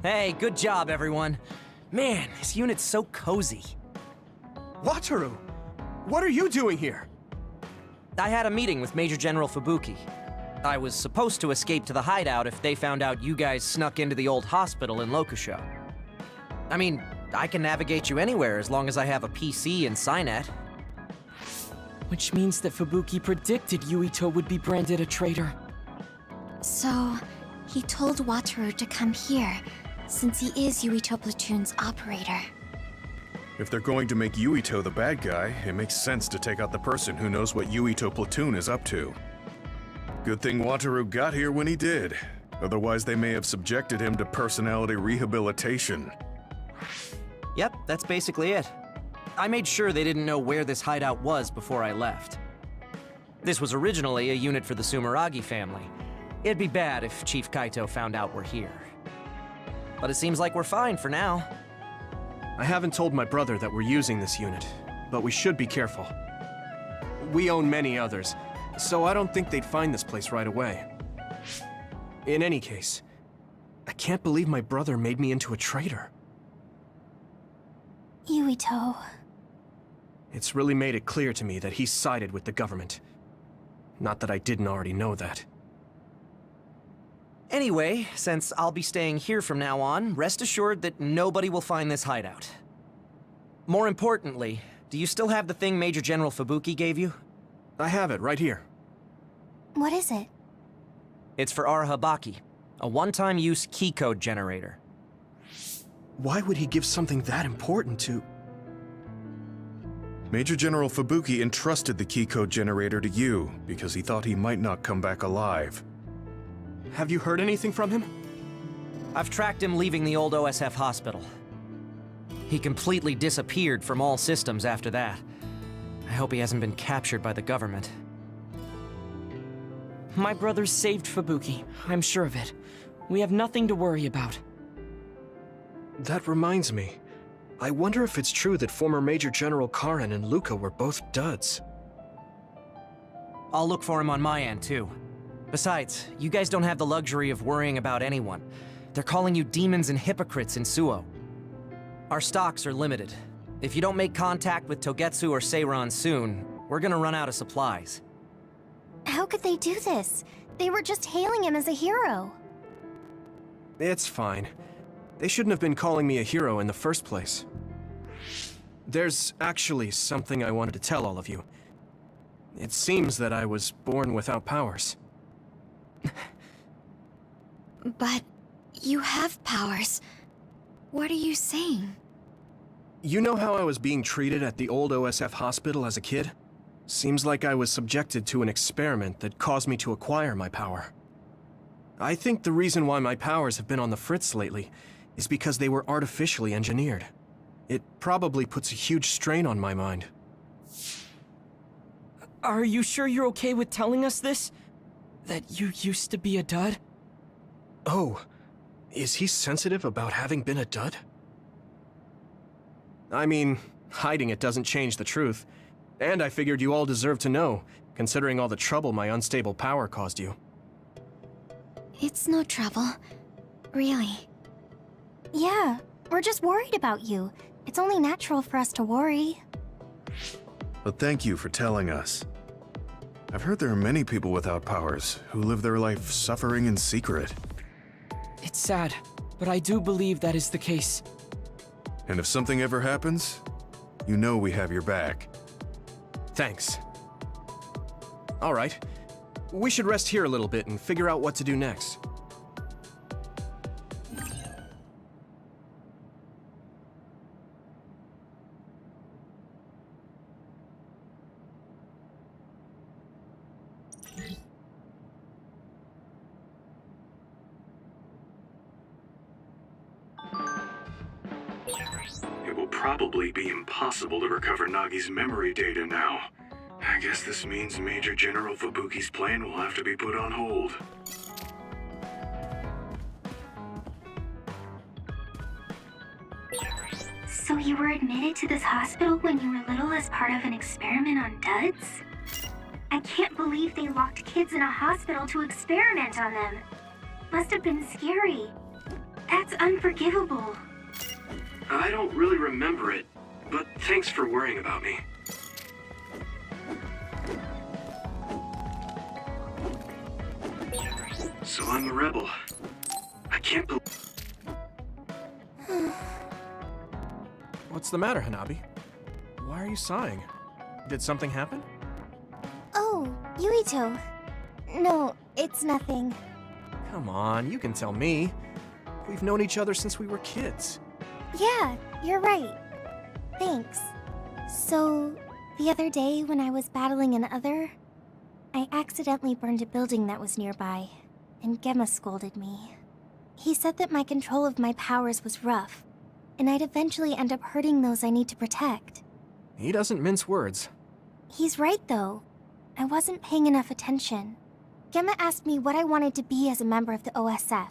Hey, good job, everyone. Man, this unit's so cozy. Wataru! What are you doing here? I had a meeting with Major General Fubuki. I was supposed to escape to the hideout if they found out you guys snuck into the old hospital in Lokusho. I mean, I can navigate you anywhere as long as I have a PC and Cynet. Which means that Fubuki predicted Yuito would be branded a traitor. So, he told Wataru to come here, since he is Yuito Platoon's operator. If they're going to make Yuito the bad guy, it makes sense to take out the person who knows what Yuito Platoon is up to. Good thing Wataru got here when he did. Otherwise, they may have subjected him to personality rehabilitation. Yep, that's basically it. I made sure they didn't know where this hideout was before I left. This was originally a unit for the Sumeragi family. It'd be bad if Chief Kaito found out we're here. But it seems like we're fine for now. I haven't told my brother that we're using this unit, but we should be careful. We own many others, so I don't think they'd find this place right away. In any case, I can't believe my brother made me into a traitor. Yuito. It's really made it clear to me that he sided with the government. Not that I didn't already know that. Anyway, since I'll be staying here from now on, rest assured that nobody will find this hideout. More importantly, do you still have the thing Major General Fubuki gave you? I have it right here. What is it? It's for Arahabaki, a one-time use key code generator. Why would he give something that important to... Major General Fubuki entrusted the key code generator to you because he thought he might not come back alive. Have you heard anything from him? I've tracked him leaving the old OSF hospital. He completely disappeared from all systems after that. I hope he hasn't been captured by the government. My brother's saved Fubuki. I'm sure of it. We have nothing to worry about. That reminds me. I wonder if it's true that former Major General Karen and Luca were both duds. I'll look for him on my end, too. Besides, you guys don't have the luxury of worrying about anyone. They're calling you demons and hypocrites in Suo. Our stocks are limited. If you don't make contact with Togetsu or Seiran soon, we're gonna run out of supplies. How could they do this? They were just hailing him as a hero. It's fine. They shouldn't have been calling me a hero in the first place. There's actually something I wanted to tell all of you. It seems that I was born without powers. But you have powers. What are you saying? You know how I was being treated at the old OSF hospital as a kid? Seems like I was subjected to an experiment that caused me to acquire my power. I think the reason why my powers have been on the fritz lately is because they were artificially engineered. It probably puts a huge strain on my mind. Are you sure you're okay with telling us this? That you used to be a dud? Oh, is he sensitive about having been a dud? I mean, hiding it doesn't change the truth. And I figured you all deserve to know, considering all the trouble my unstable power caused you. It's no trouble. Really. Yeah, we're just worried about you. It's only natural for us to worry. But thank you for telling us. I've heard there are many people without powers who live their life suffering in secret. It's sad, but I do believe that is the case. And if something ever happens, you know we have your back. Thanks. All right. We should rest here a little bit and figure out what to do next. It will probably be impossible to recover Nagi's memory data now. I guess this means Major General Fubuki's plan will have to be put on hold. So you were admitted to this hospital when you were little as part of an experiment on duds? I can't believe they locked kids in a hospital to experiment on them. Must have been scary. That's unforgivable. I don't really remember it, but thanks for worrying about me. So I'm a rebel. I can't believe... What's the matter, Hanabi? Why are you sighing? Did something happen? Oh, Yuito. No, it's nothing. Come on, you can tell me. We've known each other since we were kids. Yeah, you're right. Thanks. So, the other day when I was battling an other, I accidentally burned a building that was nearby, and Gemma scolded me. He said that my control of my powers was rough, and I'd eventually end up hurting those I need to protect. He doesn't mince words. He's right, though. I wasn't paying enough attention. Gemma asked me what I wanted to be as a member of the OSF,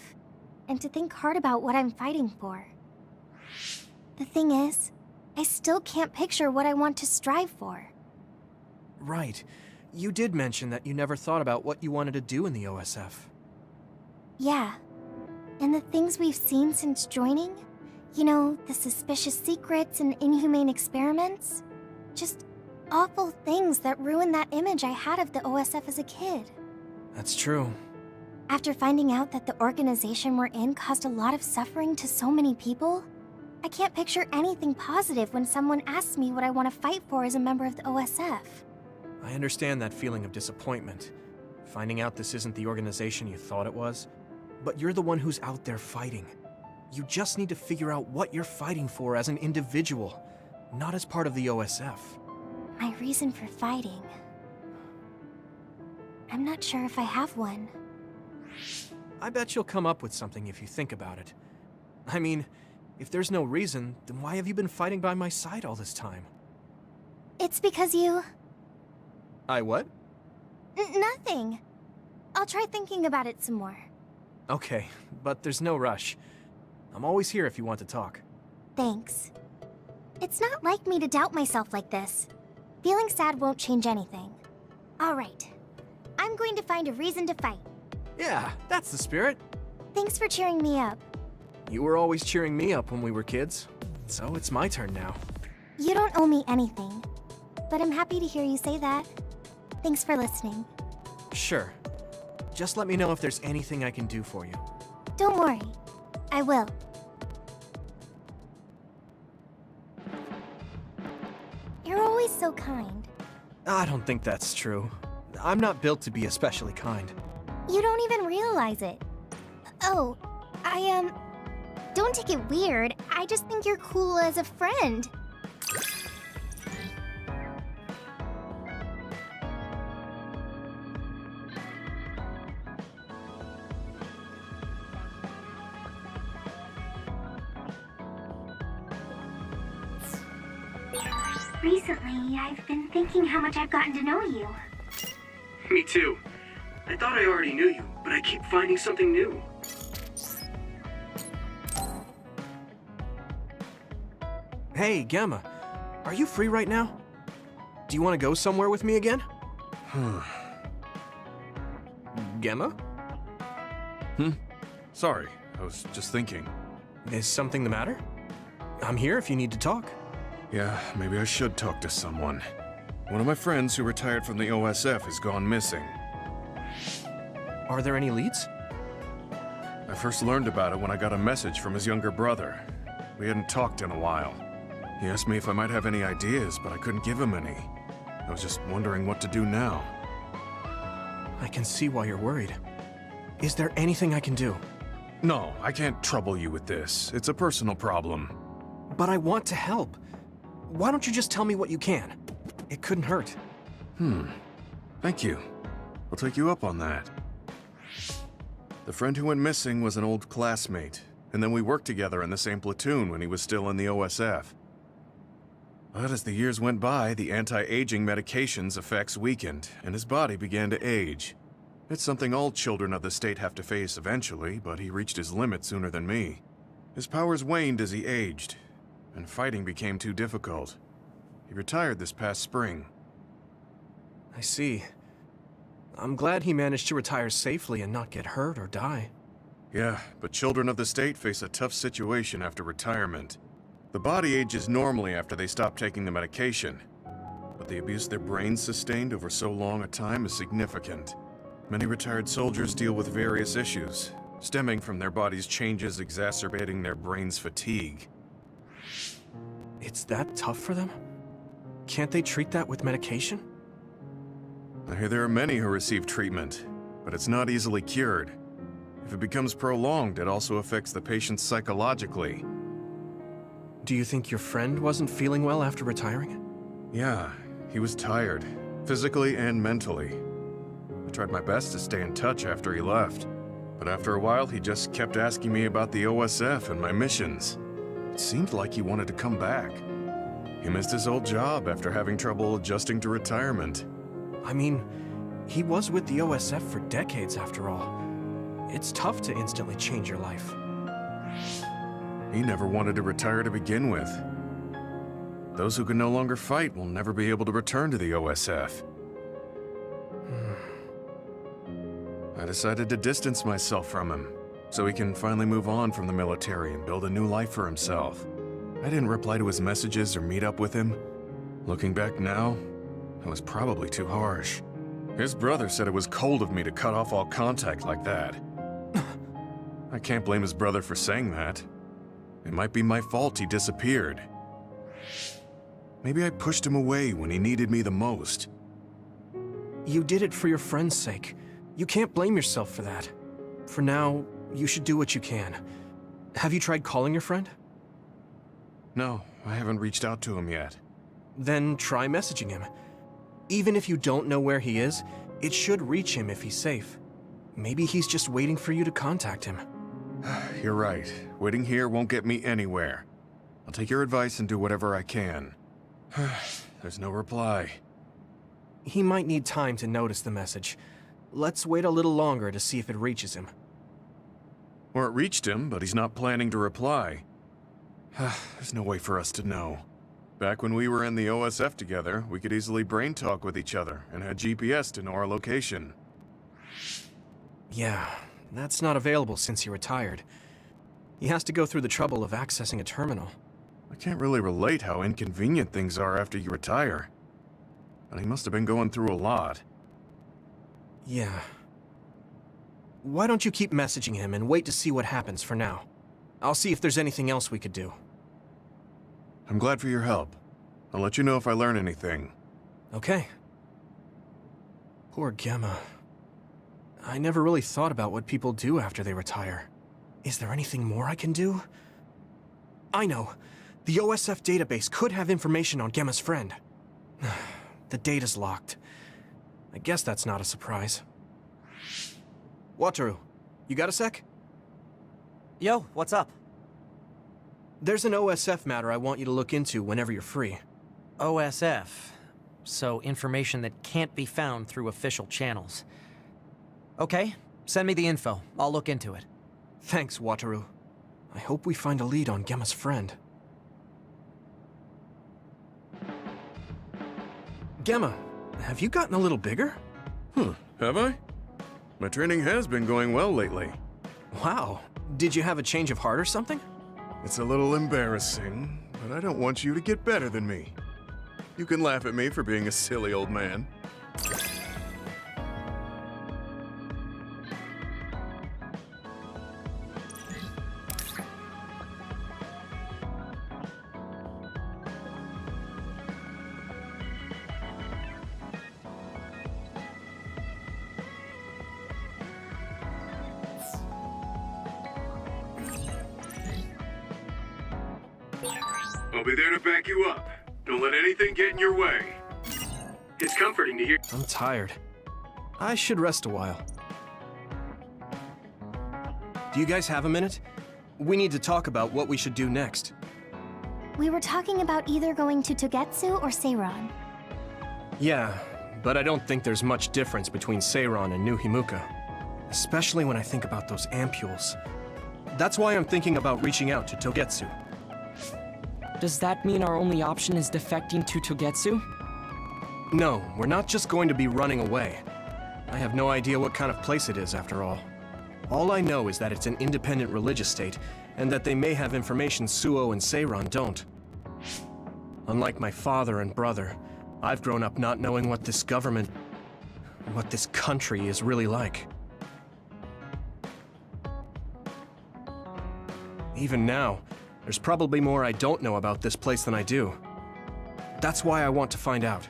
and to think hard about what I'm fighting for. The thing is, I still can't picture what I want to strive for. Right. You did mention that you never thought about what you wanted to do in the OSF. Yeah. And the things we've seen since joining? You know, the suspicious secrets and inhumane experiments? Just awful things that ruined that image I had of the OSF as a kid. That's true. After finding out that the organization we're in caused a lot of suffering to so many people, I can't picture anything positive when someone asks me what I want to fight for as a member of the OSF. I understand that feeling of disappointment. Finding out this isn't the organization you thought it was. But you're the one who's out there fighting. You just need to figure out what you're fighting for as an individual, not as part of the OSF. My reason for fighting... I'm not sure if I have one. I bet you'll come up with something if you think about it. I mean, If there's no reason, then why have you been fighting by my side all this time? It's because you... I what? Nothing. I'll try thinking about it some more. Okay, but there's no rush. I'm always here if you want to talk. Thanks. It's not like me to doubt myself like this. Feeling sad won't change anything. Alright. I'm going to find a reason to fight. Yeah, that's the spirit. Thanks for cheering me up. You were always cheering me up when we were kids, so it's my turn now. You don't owe me anything, but I'm happy to hear you say that. Thanks for listening. Sure. Just let me know if there's anything I can do for you. Don't worry. I will. You're always so kind. I don't think that's true. I'm not built to be especially kind. You don't even realize it. Oh, don't take it weird. I just think you're cool as a friend. Recently, I've been thinking how much I've gotten to know you. Me too. I thought I already knew you, but I keep finding something new. Hey, Gamma. Are you free right now? Do you want to go somewhere with me again? Gamma? Sorry, I was just thinking. Is something the matter? I'm here if you need to talk. Yeah, maybe I should talk to someone. One of my friends who retired from the OSF has gone missing. Are there any leads? I first learned about it when I got a message from his younger brother. We hadn't talked in a while. He asked me if I might have any ideas, but I couldn't give him any. I was just wondering what to do now. I can see why you're worried. Is there anything I can do? No, I can't trouble you with this. It's a personal problem. But I want to help. Why don't you just tell me what you can? It couldn't hurt. Thank you. I'll take you up on that. The friend who went missing was an old classmate, and then we worked together in the same platoon when he was still in the OSF. But as the years went by, the anti-aging medication's effects weakened, and his body began to age. It's something all children of the state have to face eventually, but he reached his limit sooner than me. His powers waned as he aged, and fighting became too difficult. He retired this past spring. I see. I'm glad he managed to retire safely and not get hurt or die. Yeah, but children of the state face a tough situation after retirement. The body ages normally after they stop taking the medication, but the abuse their brains sustained over so long a time is significant. Many retired soldiers deal with various issues, stemming from their body's changes exacerbating their brain's fatigue. It's that tough for them? Can't they treat that with medication? I hear there are many who receive treatment, but it's not easily cured. If it becomes prolonged, it also affects the patient psychologically. Do you think your friend wasn't feeling well after retiring? Yeah, he was tired, physically and mentally. I tried my best to stay in touch after he left, but after a while he just kept asking me about the OSF and my missions. It seemed like he wanted to come back. He missed his old job after having trouble adjusting to retirement. I mean, he was with the OSF for decades after all. It's tough to instantly change your life. He never wanted to retire to begin with. Those who can no longer fight will never be able to return to the OSF. I decided to distance myself from him, so he can finally move on from the military and build a new life for himself. I didn't reply to his messages or meet up with him. Looking back now, I was probably too harsh. His brother said it was cold of me to cut off all contact like that. I can't blame his brother for saying that. It might be my fault he disappeared. Maybe I pushed him away when he needed me the most. You did it for your friend's sake. You can't blame yourself for that. For now, you should do what you can. Have you tried calling your friend? No, I haven't reached out to him yet. Then try messaging him. Even if you don't know where he is, it should reach him if he's safe. Maybe he's just waiting for you to contact him. You're right. Waiting here won't get me anywhere. I'll take your advice and do whatever I can. There's no reply. He might need time to notice the message. Let's wait a little longer to see if it reaches him. Or it reached him, but he's not planning to reply. There's no way for us to know. Back when we were in the OSF together, we could easily brain talk with each other and had GPS to know our location. Yeah, that's not available since he retired. He has to go through the trouble of accessing a terminal. I can't really relate how inconvenient things are after you retire. But he must have been going through a lot. Yeah. Why don't you keep messaging him and wait to see what happens for now? I'll see if there's anything else we could do. I'm glad for your help. I'll let you know if I learn anything. Okay. Poor Gemma. I never really thought about what people do after they retire. Is there anything more I can do? I know. The OSF database could have information on Gemma's friend. The data's locked. I guess that's not a surprise. Wataru, you got a sec? Yo, what's up? There's an OSF matter I want you to look into whenever you're free. OSF. So information that can't be found through official channels. Okay, send me the info. I'll look into it. Thanks, Wataru. I hope we find a lead on Gemma's friend. Gemma, have you gotten a little bigger? Have I? My training has been going well lately. Wow. Did you have a change of heart or something? It's a little embarrassing, but I don't want you to get better than me. You can laugh at me for being a silly old man. I'll be there to back you up. Don't let anything get in your way. It's comforting to hear. I'm tired. I should rest a while. Do you guys have a minute? We need to talk about what we should do next. We were talking about either going to Togetsu or Seiron. Yeah, but I don't think there's much difference between Seiron and New Himuka. Especially when I think about those ampules. That's why I'm thinking about reaching out to Togetsu. Does that mean our only option is defecting to Togetsu? No, we're not just going to be running away. I have no idea what kind of place it is, after all. All I know is that it's an independent religious state, and that they may have information Suo and Seiron don't. Unlike my father and brother, I've grown up not knowing what this government, what this country is really like. Even now, there's probably more I don't know about this place than I do. That's why I want to find out.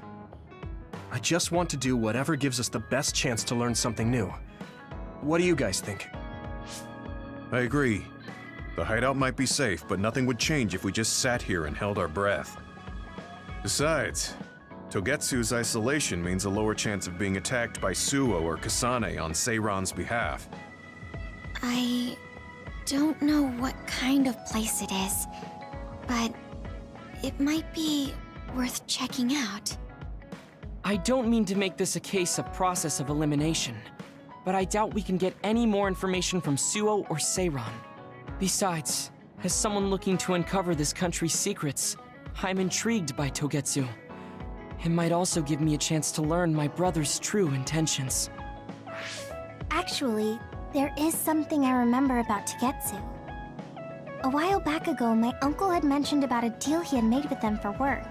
I just want to do whatever gives us the best chance to learn something new. What do you guys think? I agree. The hideout might be safe, but nothing would change if we just sat here and held our breath. Besides, Togetsu's isolation means a lower chance of being attacked by Suo or Kasane on Seiron's behalf. I don't know what kind of place it is, but it might be worth checking out. I don't mean to make this a case of process of elimination, but I doubt we can get any more information from Suo or Seiron. Besides, as someone looking to uncover this country's secrets, I'm intrigued by Togetsu. It might also give me a chance to learn my brother's true intentions. Actually, there is something I remember about Togetsu. A while back ago, my uncle had mentioned about a deal he had made with them for work.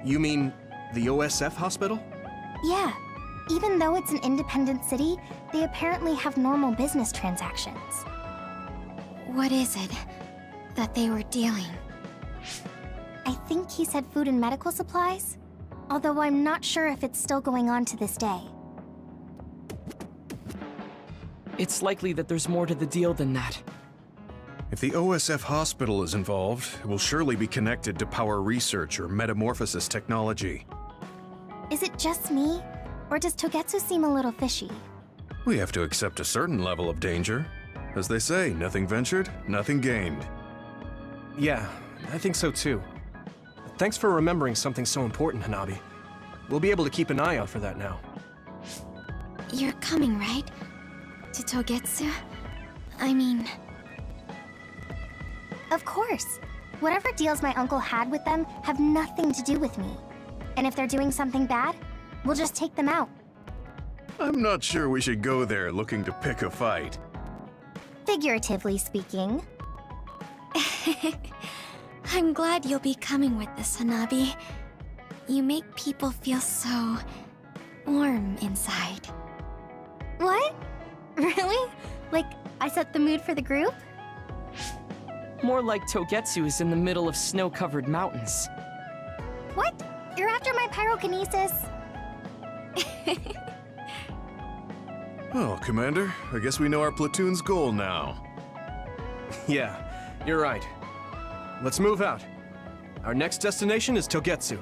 You mean the OSF hospital? Yeah. Even though it's an independent city, they apparently have normal business transactions. What is it that they were dealing? I think he said food and medical supplies, although I'm not sure if it's still going on to this day. It's likely that there's more to the deal than that. If the OSF hospital is involved, it will surely be connected to power research or metamorphosis technology. Is it just me, or does Togetsu seem a little fishy? We have to accept a certain level of danger. As they say, nothing ventured, nothing gained. Yeah, I think so too. Thanks for remembering something so important, Hanabi. We'll be able to keep an eye out for that now. You're coming, right? To Togetsu? I mean... Of course. Whatever deals my uncle had with them have nothing to do with me. And if they're doing something bad, we'll just take them out. I'm not sure we should go there looking to pick a fight. Figuratively speaking. I'm glad you'll be coming with us, Hanabi. You make people feel so... warm inside. What? Really? Like, I set the mood for the group? More like Togetsu is in the middle of snow-covered mountains. What? You're after my pyrokinesis? Well, Commander, I guess we know our platoon's goal now. Yeah, you're right. Let's move out. Our next destination is Togetsu.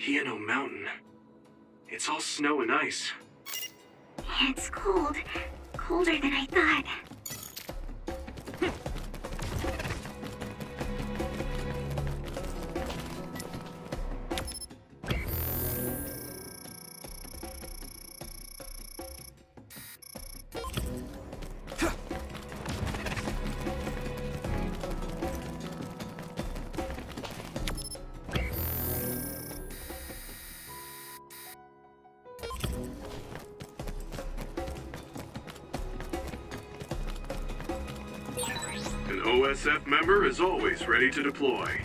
Hieno Mountain. It's all snow and ice. It's cold. Colder than I thought. An OSF member is always ready to deploy.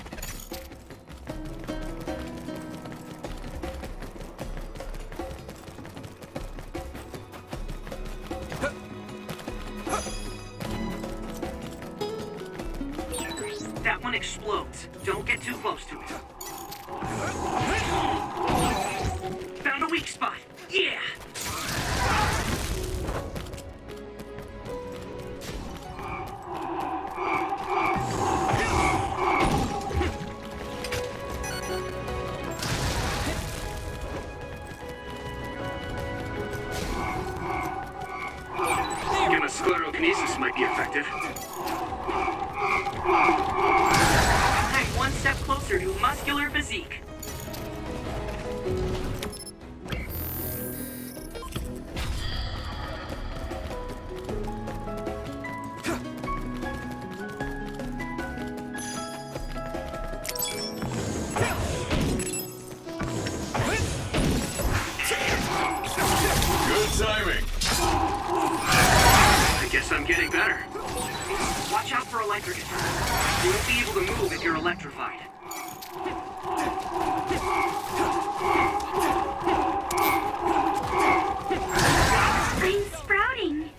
That one explodes. Don't get too close to it. Found a weak spot. Yeah! Sclerokinesis might be effective. I'm one step closer to muscular physique. Good timing. I guess I'm getting better. Watch out for electric attacks. You won't be able to move if you're electrified. I'm sprouting.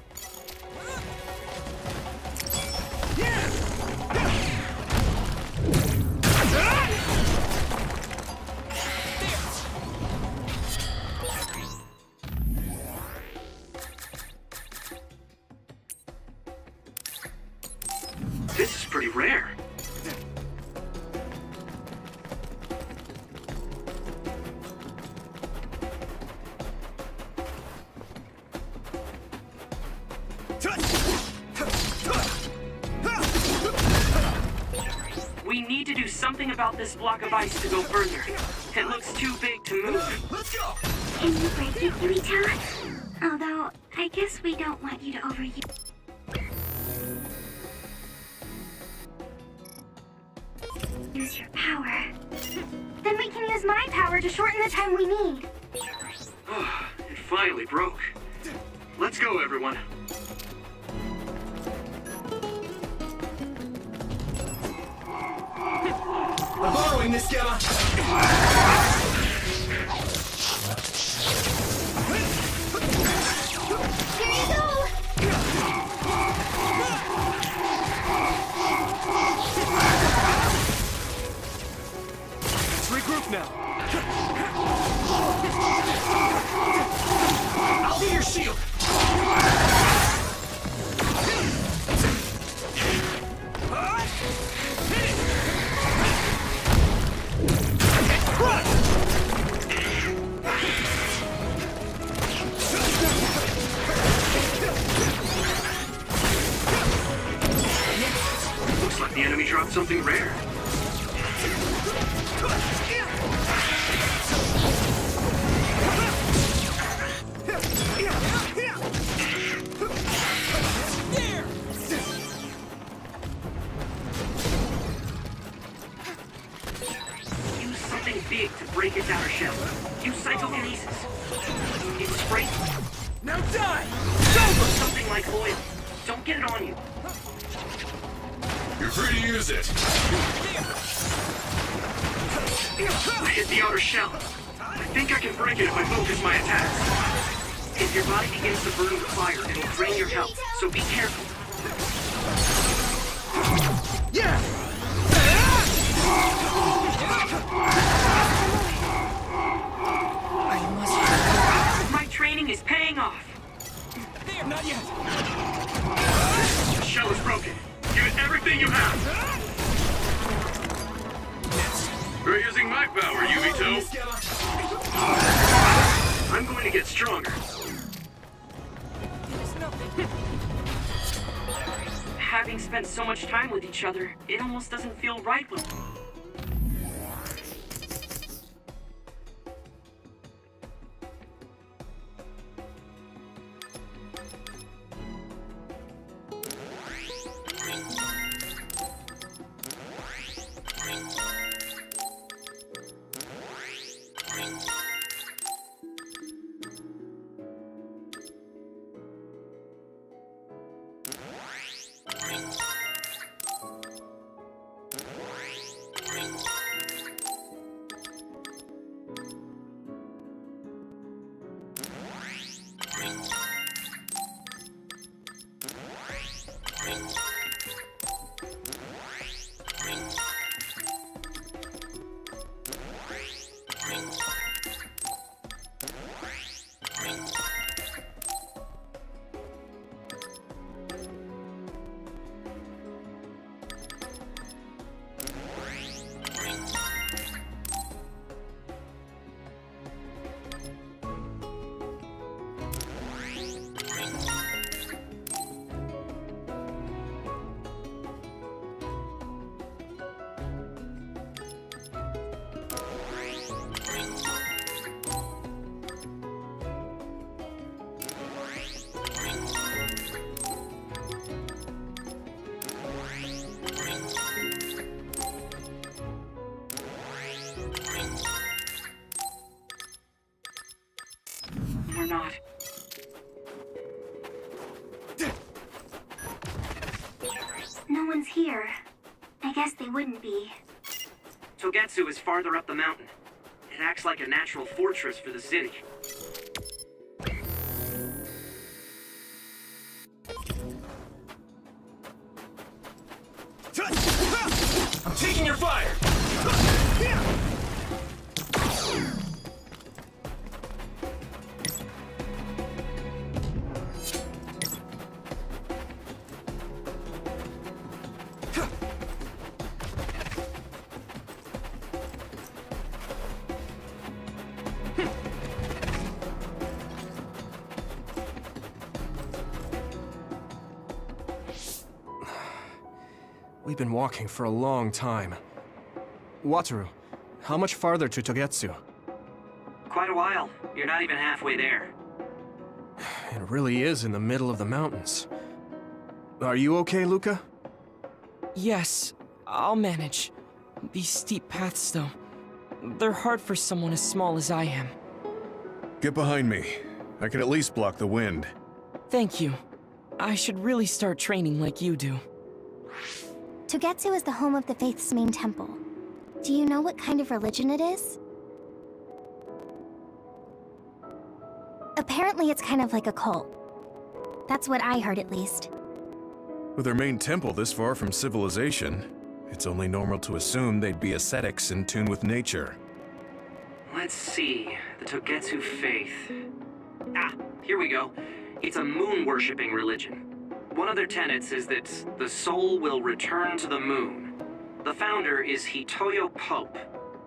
This is pretty rare. We need to do something about this block of ice to go further. It looks too big to move. Let's go! Can you break it, Yuito? Although, I guess we don't want you to overuse... use your power. Then we can use my power to shorten the time we need. It finally broke. Let's go, everyone. I'm borrowing this, Gamma! Here you go! I'll be your shield! Looks like the enemy dropped something rare. Use something big to break its outer shell. Use cytokinesis. It's sprayed. Now die! Something like oil. Don't get it on you. You're free to use it. I hit the outer shell. I think I can break it if I focus my attacks. If your body begins to burn with fire, it'll drain your health, so be careful. Yeah! My training is paying off. There, not yet. The shell is broken. Give it everything you have. We're using my power, Yumito. I'm going to get stronger. Having spent so much time with each other, it almost doesn't feel right with me. Or not. No one's here. I guess they wouldn't be. Togetsu is farther up the mountain. It acts like a natural fortress for the city. I'm taking your fire! We've been walking for a long time. Wataru, how much farther to Togetsu? Quite a while. You're not even halfway there. It really is in the middle of the mountains. Are you okay, Luca? Yes, I'll manage. These steep paths, though, they're hard for someone as small as I am. Get behind me. I can at least block the wind. Thank you. I should really start training like you do. Togetsu is the home of the Faith's main temple. Do you know what kind of religion it is? Apparently it's kind of like a cult. That's what I heard, at least. With their main temple this far from civilization, it's only normal to assume they'd be ascetics in tune with nature. Let's see. The Togetsu faith. Ah, here we go. It's a moon-worshipping religion. One of their tenets is that the soul will return to the moon. The founder is Hitoyo Pope.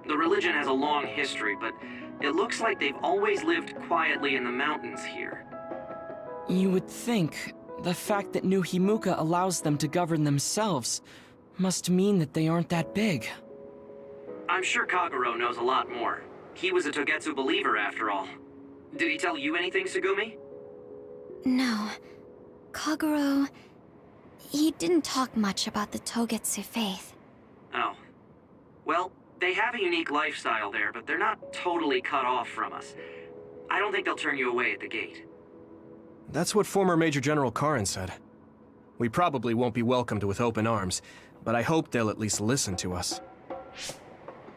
The religion has a long history, but it looks like they've always lived quietly in the mountains here. You would think the fact that New Himuka allows them to govern themselves must mean that they aren't that big. I'm sure Kagero knows a lot more. He was a Togetsu believer, after all. Did he tell you anything, Tsugumi? No. Kagero... he didn't talk much about the Togetsu faith. Oh. Well, they have a unique lifestyle there, but they're not totally cut off from us. I don't think they'll turn you away at the gate. That's what former Major General Karin said. We probably won't be welcomed with open arms, but I hope they'll at least listen to us.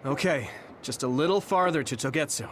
Okay, just a little farther to Togetsu.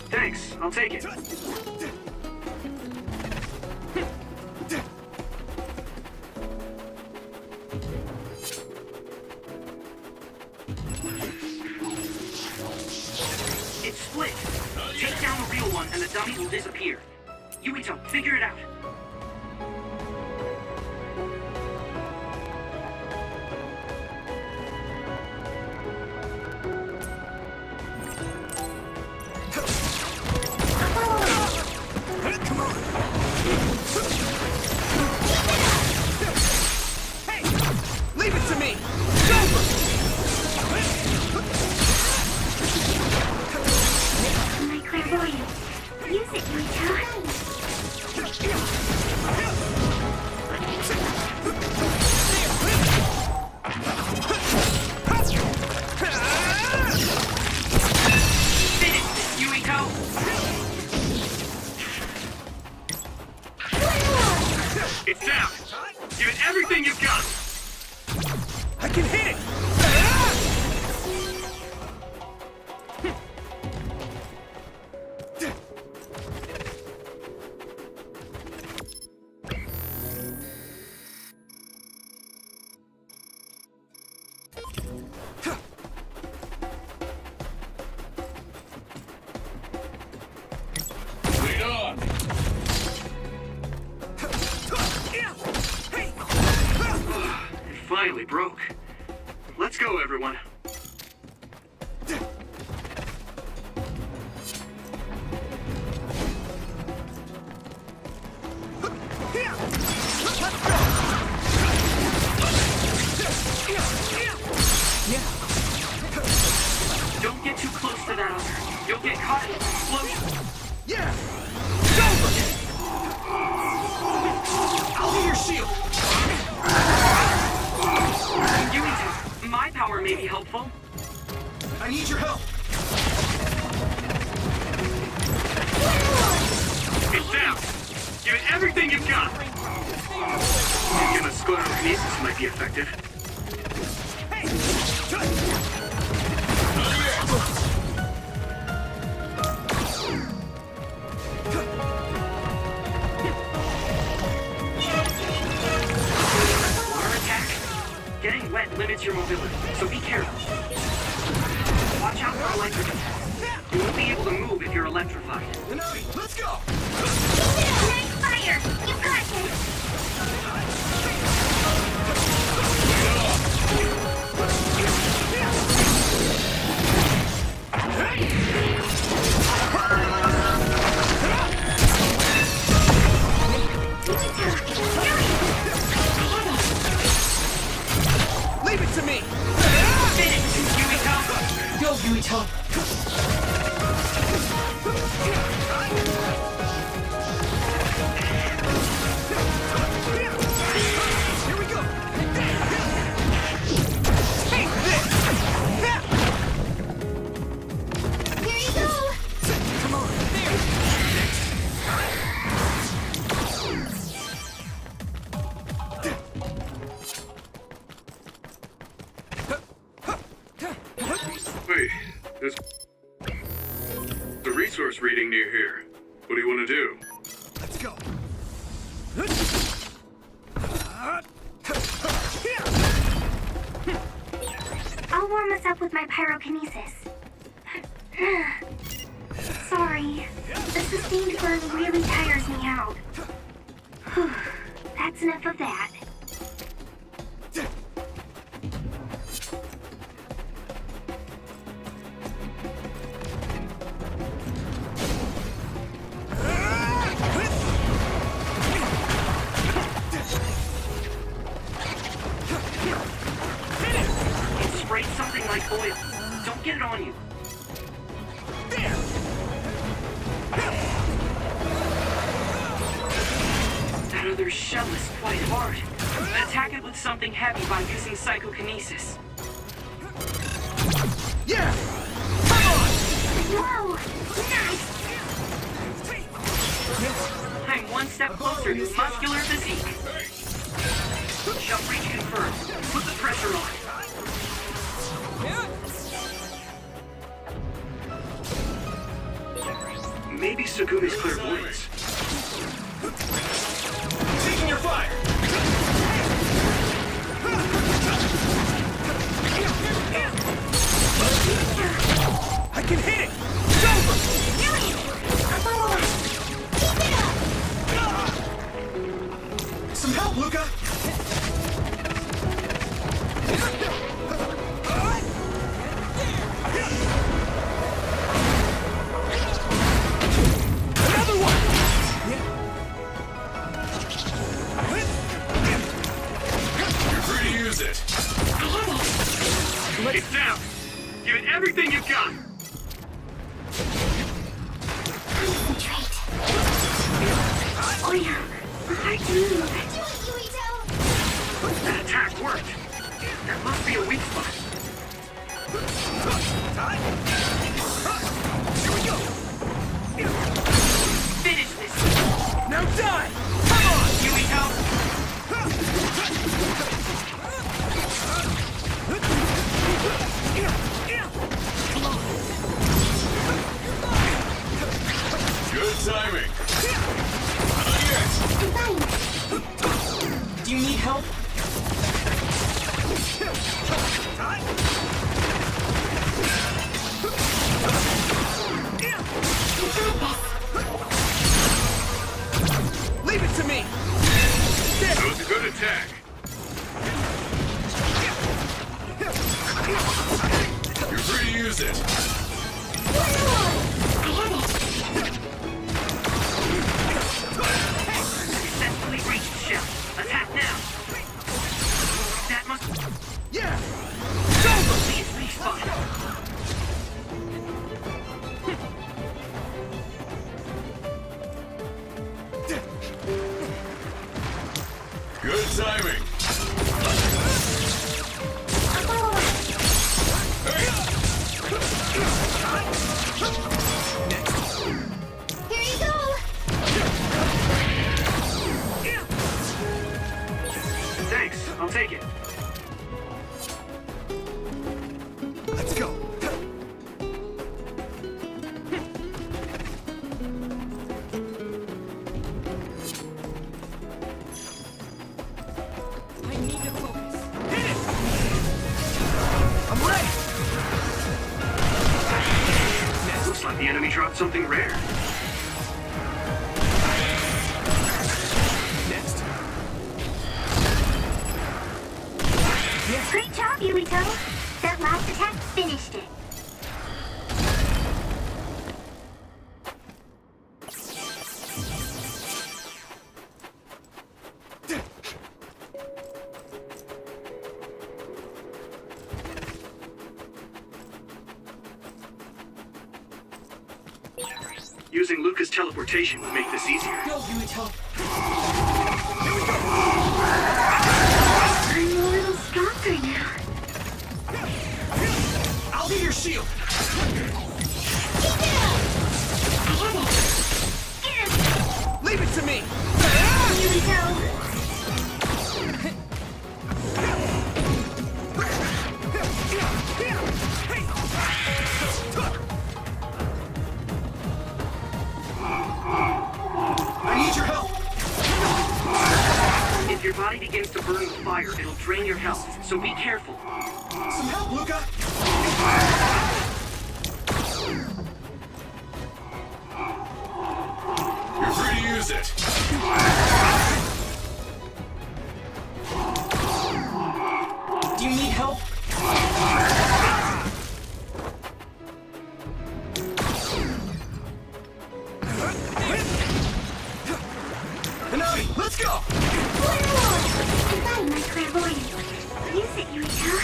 Thanks, I'll take it. It's split. Take down the real one and the dummy will disappear. Yuito, figure it out. My clairvoyance. Use it, Yuito. Finish, Yuito! It's down! Give it everything you've got! I can hit it! Lead on! It finally broke. Let's go, everyone. Don't get too close to that other. You'll get caught in the explosion. Yeah! I'll be your shield. Yuito, my power may be helpful. I need your help. It's down. Give it everything you've got. Thinking a sclerokinesis might be effective. Water attack. Getting wet limits your mobility, so be careful. Watch out for electric attacks. You won't be able to move if you're electrified. Let's go! Nice fire! You got this! Leave it to me! Finish, Yuito! Go, Yuito! pyrokinesis. Sorry. The sustained burn really tires me out. Whew. That's enough of that. It sprayed something like oil. Don't get it on you. That other shell is quite hard. Attack it with something heavy by using psychokinesis. Yeah! Whoa! Nice! I'm one step closer to muscular physique. Jump reach confirmed. Put the pressure on. Maybe Segumi's clairvoyance. Taking your fire! I can hit it! It's over! Some help, Luca! Another one! You're free to use it. It's down. Give it everything you've got. Concentrate. Oh yeah. I do. That attack worked. That must be a weak spot. Here we go. Finish this! Now die! Come on! Yui-Tou! Good timing. Do you need help? Leave it to me! That was a good attack. You're free to use it. Successfully reached the shell. Attack now! That must... Yeah! Please respawn. Good timing. Here you go! Thanks, I'll take it. Let's go. I need to focus. Hit it! I'm ready! Looks like the enemy dropped something rare. Next. Great job, Yui-Tou. That last attack finished it. Using Luca's teleportation would make this easier. Go, Yui-Tou. I'm a little stronger now. I'll be your shield. Leave it to me. Yui-Tou. I need your help. If you're your body begins to burn with fire, it'll drain your health, so be careful. Some help, Luca! You're free to use it. Do you need help? Hanabi, let's go! Goodbye, my clairvoyance. Use it, Yuito.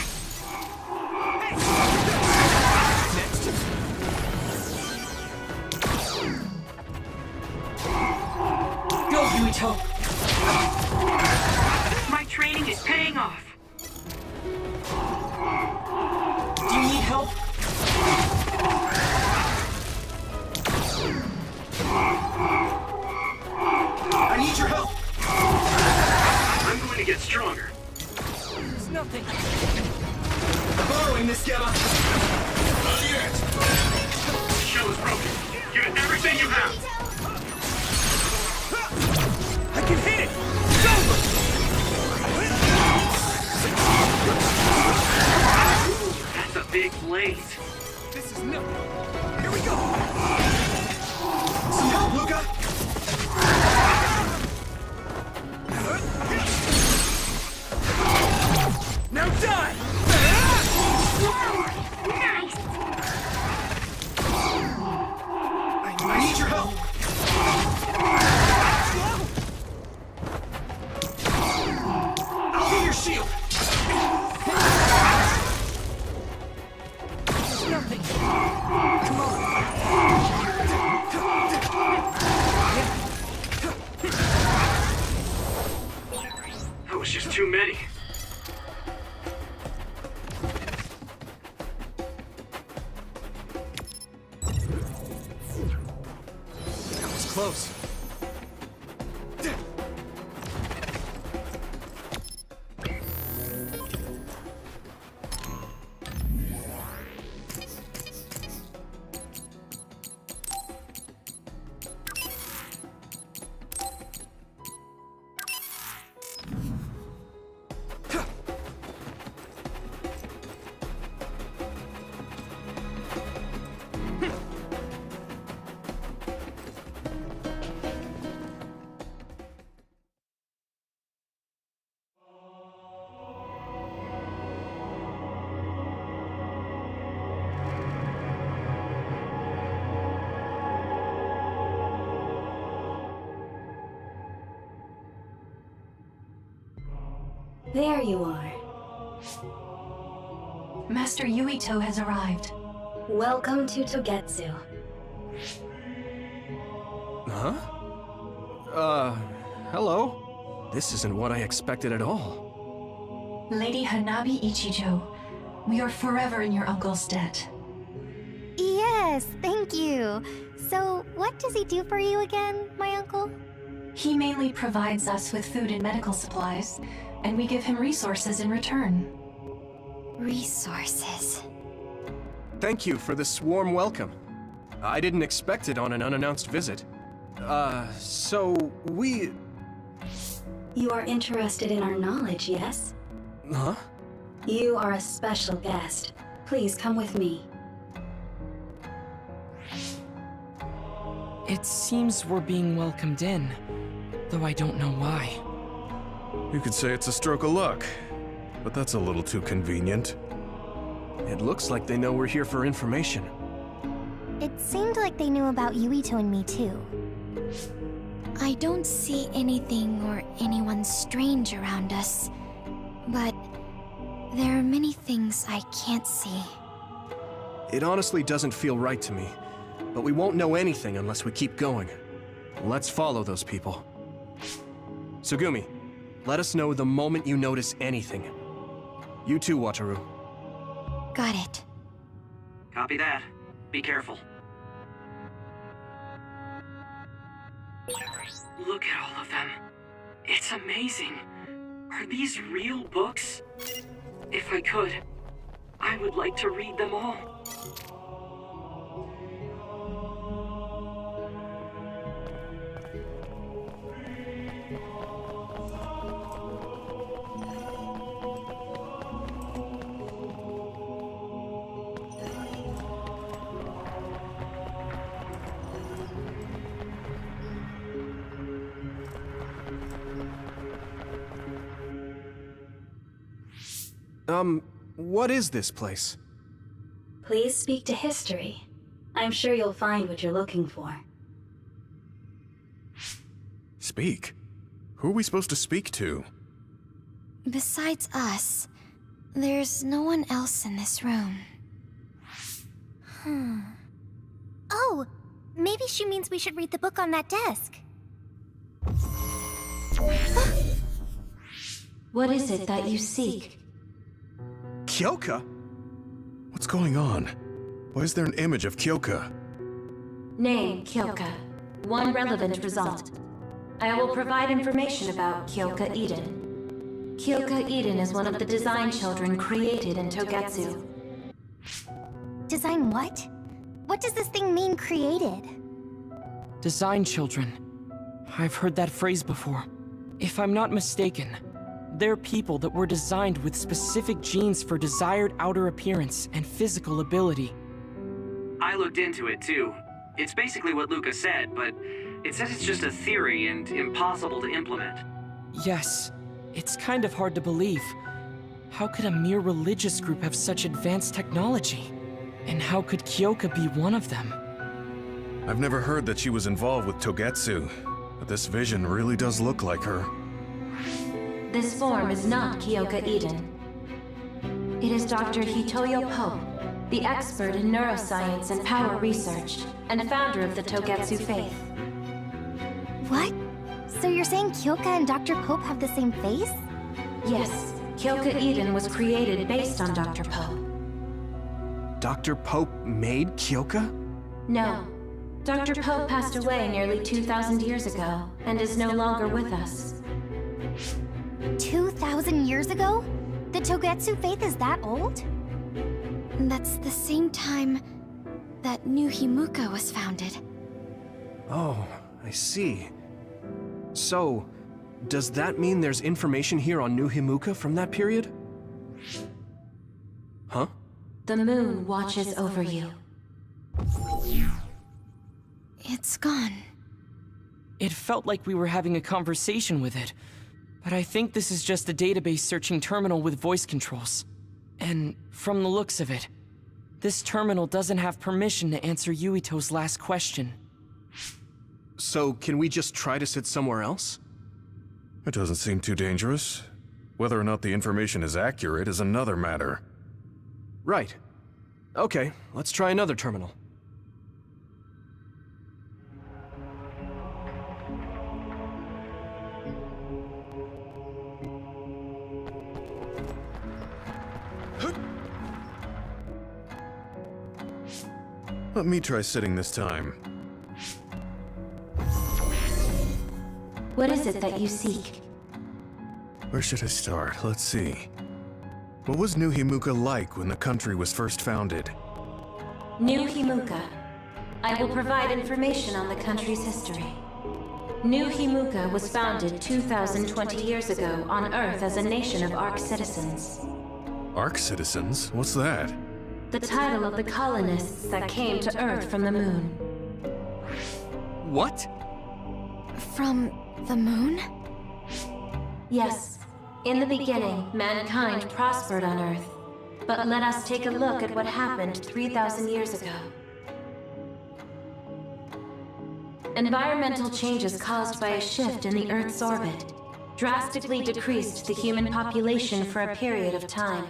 Go, Yuito! My training is paying off. Do you need help? I need your help! I'm going to get stronger. There's nothing. I'm borrowing this, Gamma! Not yet. The shell is broken. Give it everything you have. I can hit it! That's a big blaze. This is nothing. Here we go! Some help, Luca! Now die! Nice. I need your help! I'll be your shield! There's nothing. Come on! That was just too many. That was close. There you are. Master Yuito has arrived. Welcome to Togetsu. Huh? Hello? This isn't what I expected at all. Lady Hanabi Ichijo, we are forever in your uncle's debt. Yes, thank you. So, what does he do for you again, my uncle? He mainly provides us with food and medical supplies, and we give him resources in return. Resources. Thank you for this warm welcome. I didn't expect it on an unannounced visit. So we... You are interested in our knowledge, yes? Huh? You are a special guest. Please come with me. It seems we're being welcomed in, though I don't know why. You could say it's a stroke of luck, but that's a little too convenient. It looks like they know we're here for information. It seemed like they knew about Yuito and me too. I don't see anything or anyone strange around us, but there are many things I can't see. It honestly doesn't feel right to me, but we won't know anything unless we keep going. Let's follow those people. Sugumi, let us know the moment you notice anything. You too, Wataru. Got it. Copy that. Be careful. Look at all of them. It's amazing. Are these real books? If I could, I would like to read them all. What is this place? Please speak to history. I'm sure you'll find what you're looking for. Speak? Who are we supposed to speak to? Besides us, there's no one else in this room. Oh, maybe she means we should read the book on that desk. What is it that you seek? Kyoka? What's going on? Why is there an image of Kyoka? Name, Kyoka. One relevant result. I will provide information about Kyoka Eden. Kyoka Eden is one of the design children created in Togetsu. Design what? What does this thing mean, created? Design children. I've heard that phrase before. If I'm not mistaken, they're people that were designed with specific genes for desired outer appearance and physical ability. I looked into it too. It's basically what Luca said, but it says it's just a theory and impossible to implement. Yes, it's kind of hard to believe. How could a mere religious group have such advanced technology? And how could Kyoka be one of them? I've never heard that she was involved with Togetsu, but this vision really does look like her. This form is not Kyoka Eden. It is Dr. Hitoyo Pope, the expert in neuroscience and power research, and founder of the Togetsu faith. What? So you're saying Kyoka and Dr. Pope have the same face? Yes, Kyoka Eden was created based on Dr. Pope. Dr. Pope made Kyoka? No. Dr. Pope passed away nearly 2,000 years ago, and is no longer with us. 2,000 years ago? The Togetsu faith is that old? That's the same time that New Himuka was founded. Oh, I see. So, does that mean there's information here on New Himuka from that period? Huh? The moon watches over you. It's gone. It felt like we were having a conversation with it, but I think this is just a database searching terminal with voice controls. And from the looks of it, this terminal doesn't have permission to answer Yuito's last question. So, can we just try to sit somewhere else? It doesn't seem too dangerous. Whether or not the information is accurate is another matter. Right. Okay, let's try another terminal. Let me try sitting this time. What is it that you seek? Where should I start? Let's see. What was New Himuka like when the country was first founded? New Himuka. I will provide information on the country's history. New Himuka was founded 2,020 years ago on Earth as a nation of Ark citizens. Ark citizens? What's that? The title of the colonists that came to Earth from the moon. What? From the moon? Yes. In the beginning, mankind prospered on Earth. But let us take a look at what happened 3,000 years ago. Environmental changes caused by a shift in the Earth's orbit drastically decreased the human population for a period of time.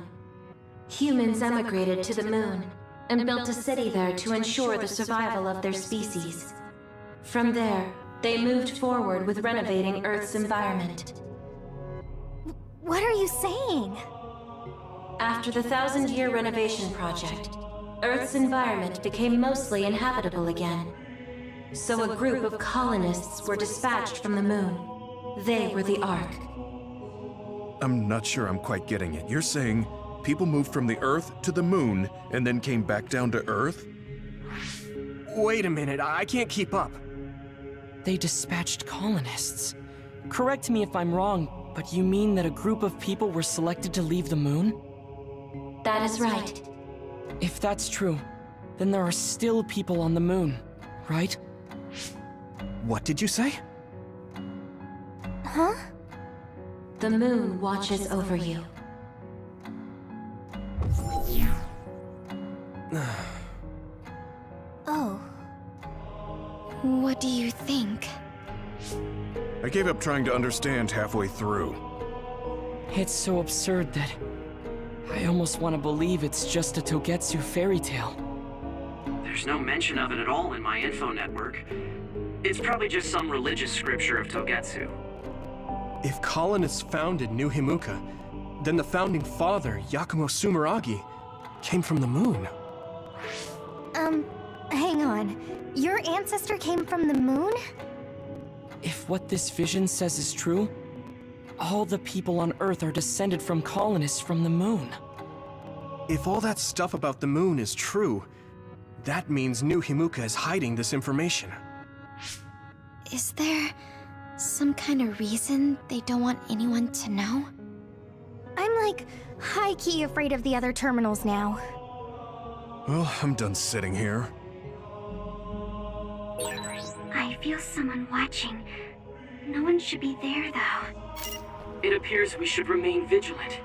Humans emigrated to the moon and built a city there to ensure the survival of their species. From there, they moved forward with renovating Earth's environment. What are you saying? After the 1,000-year renovation project, Earth's environment became mostly inhabitable again. So a group of colonists were dispatched from the moon. They were the Ark. I'm not sure I'm quite getting it. You're saying people moved from the Earth to the moon and then came back down to Earth? Wait a minute, I can't keep up. They dispatched colonists. Correct me if I'm wrong, but you mean that a group of people were selected to leave the moon? That is right. If that's true, then there are still people on the moon, right? What did you say? Huh? The moon watches over you. think? I gave up trying to understand halfway through. It's so absurd that I almost want to believe it's just a Togetsu fairy tale. There's no mention of it at all in my info network. It's probably just some religious scripture of Togetsu. If colonists founded New Himuka, then the founding father, Yakumo Sumeragi, came from the moon. Hang on. Your ancestor came from the moon? If what this vision says is true, all the people on Earth are descended from colonists from the moon. If all that stuff about the moon is true, that means New Himuka is hiding this information. Is there some kind of reason they don't want anyone to know? I'm like high-key afraid of the other terminals now. Well, I'm done sitting here. I feel someone watching. No one should be there, though. It appears we should remain vigilant.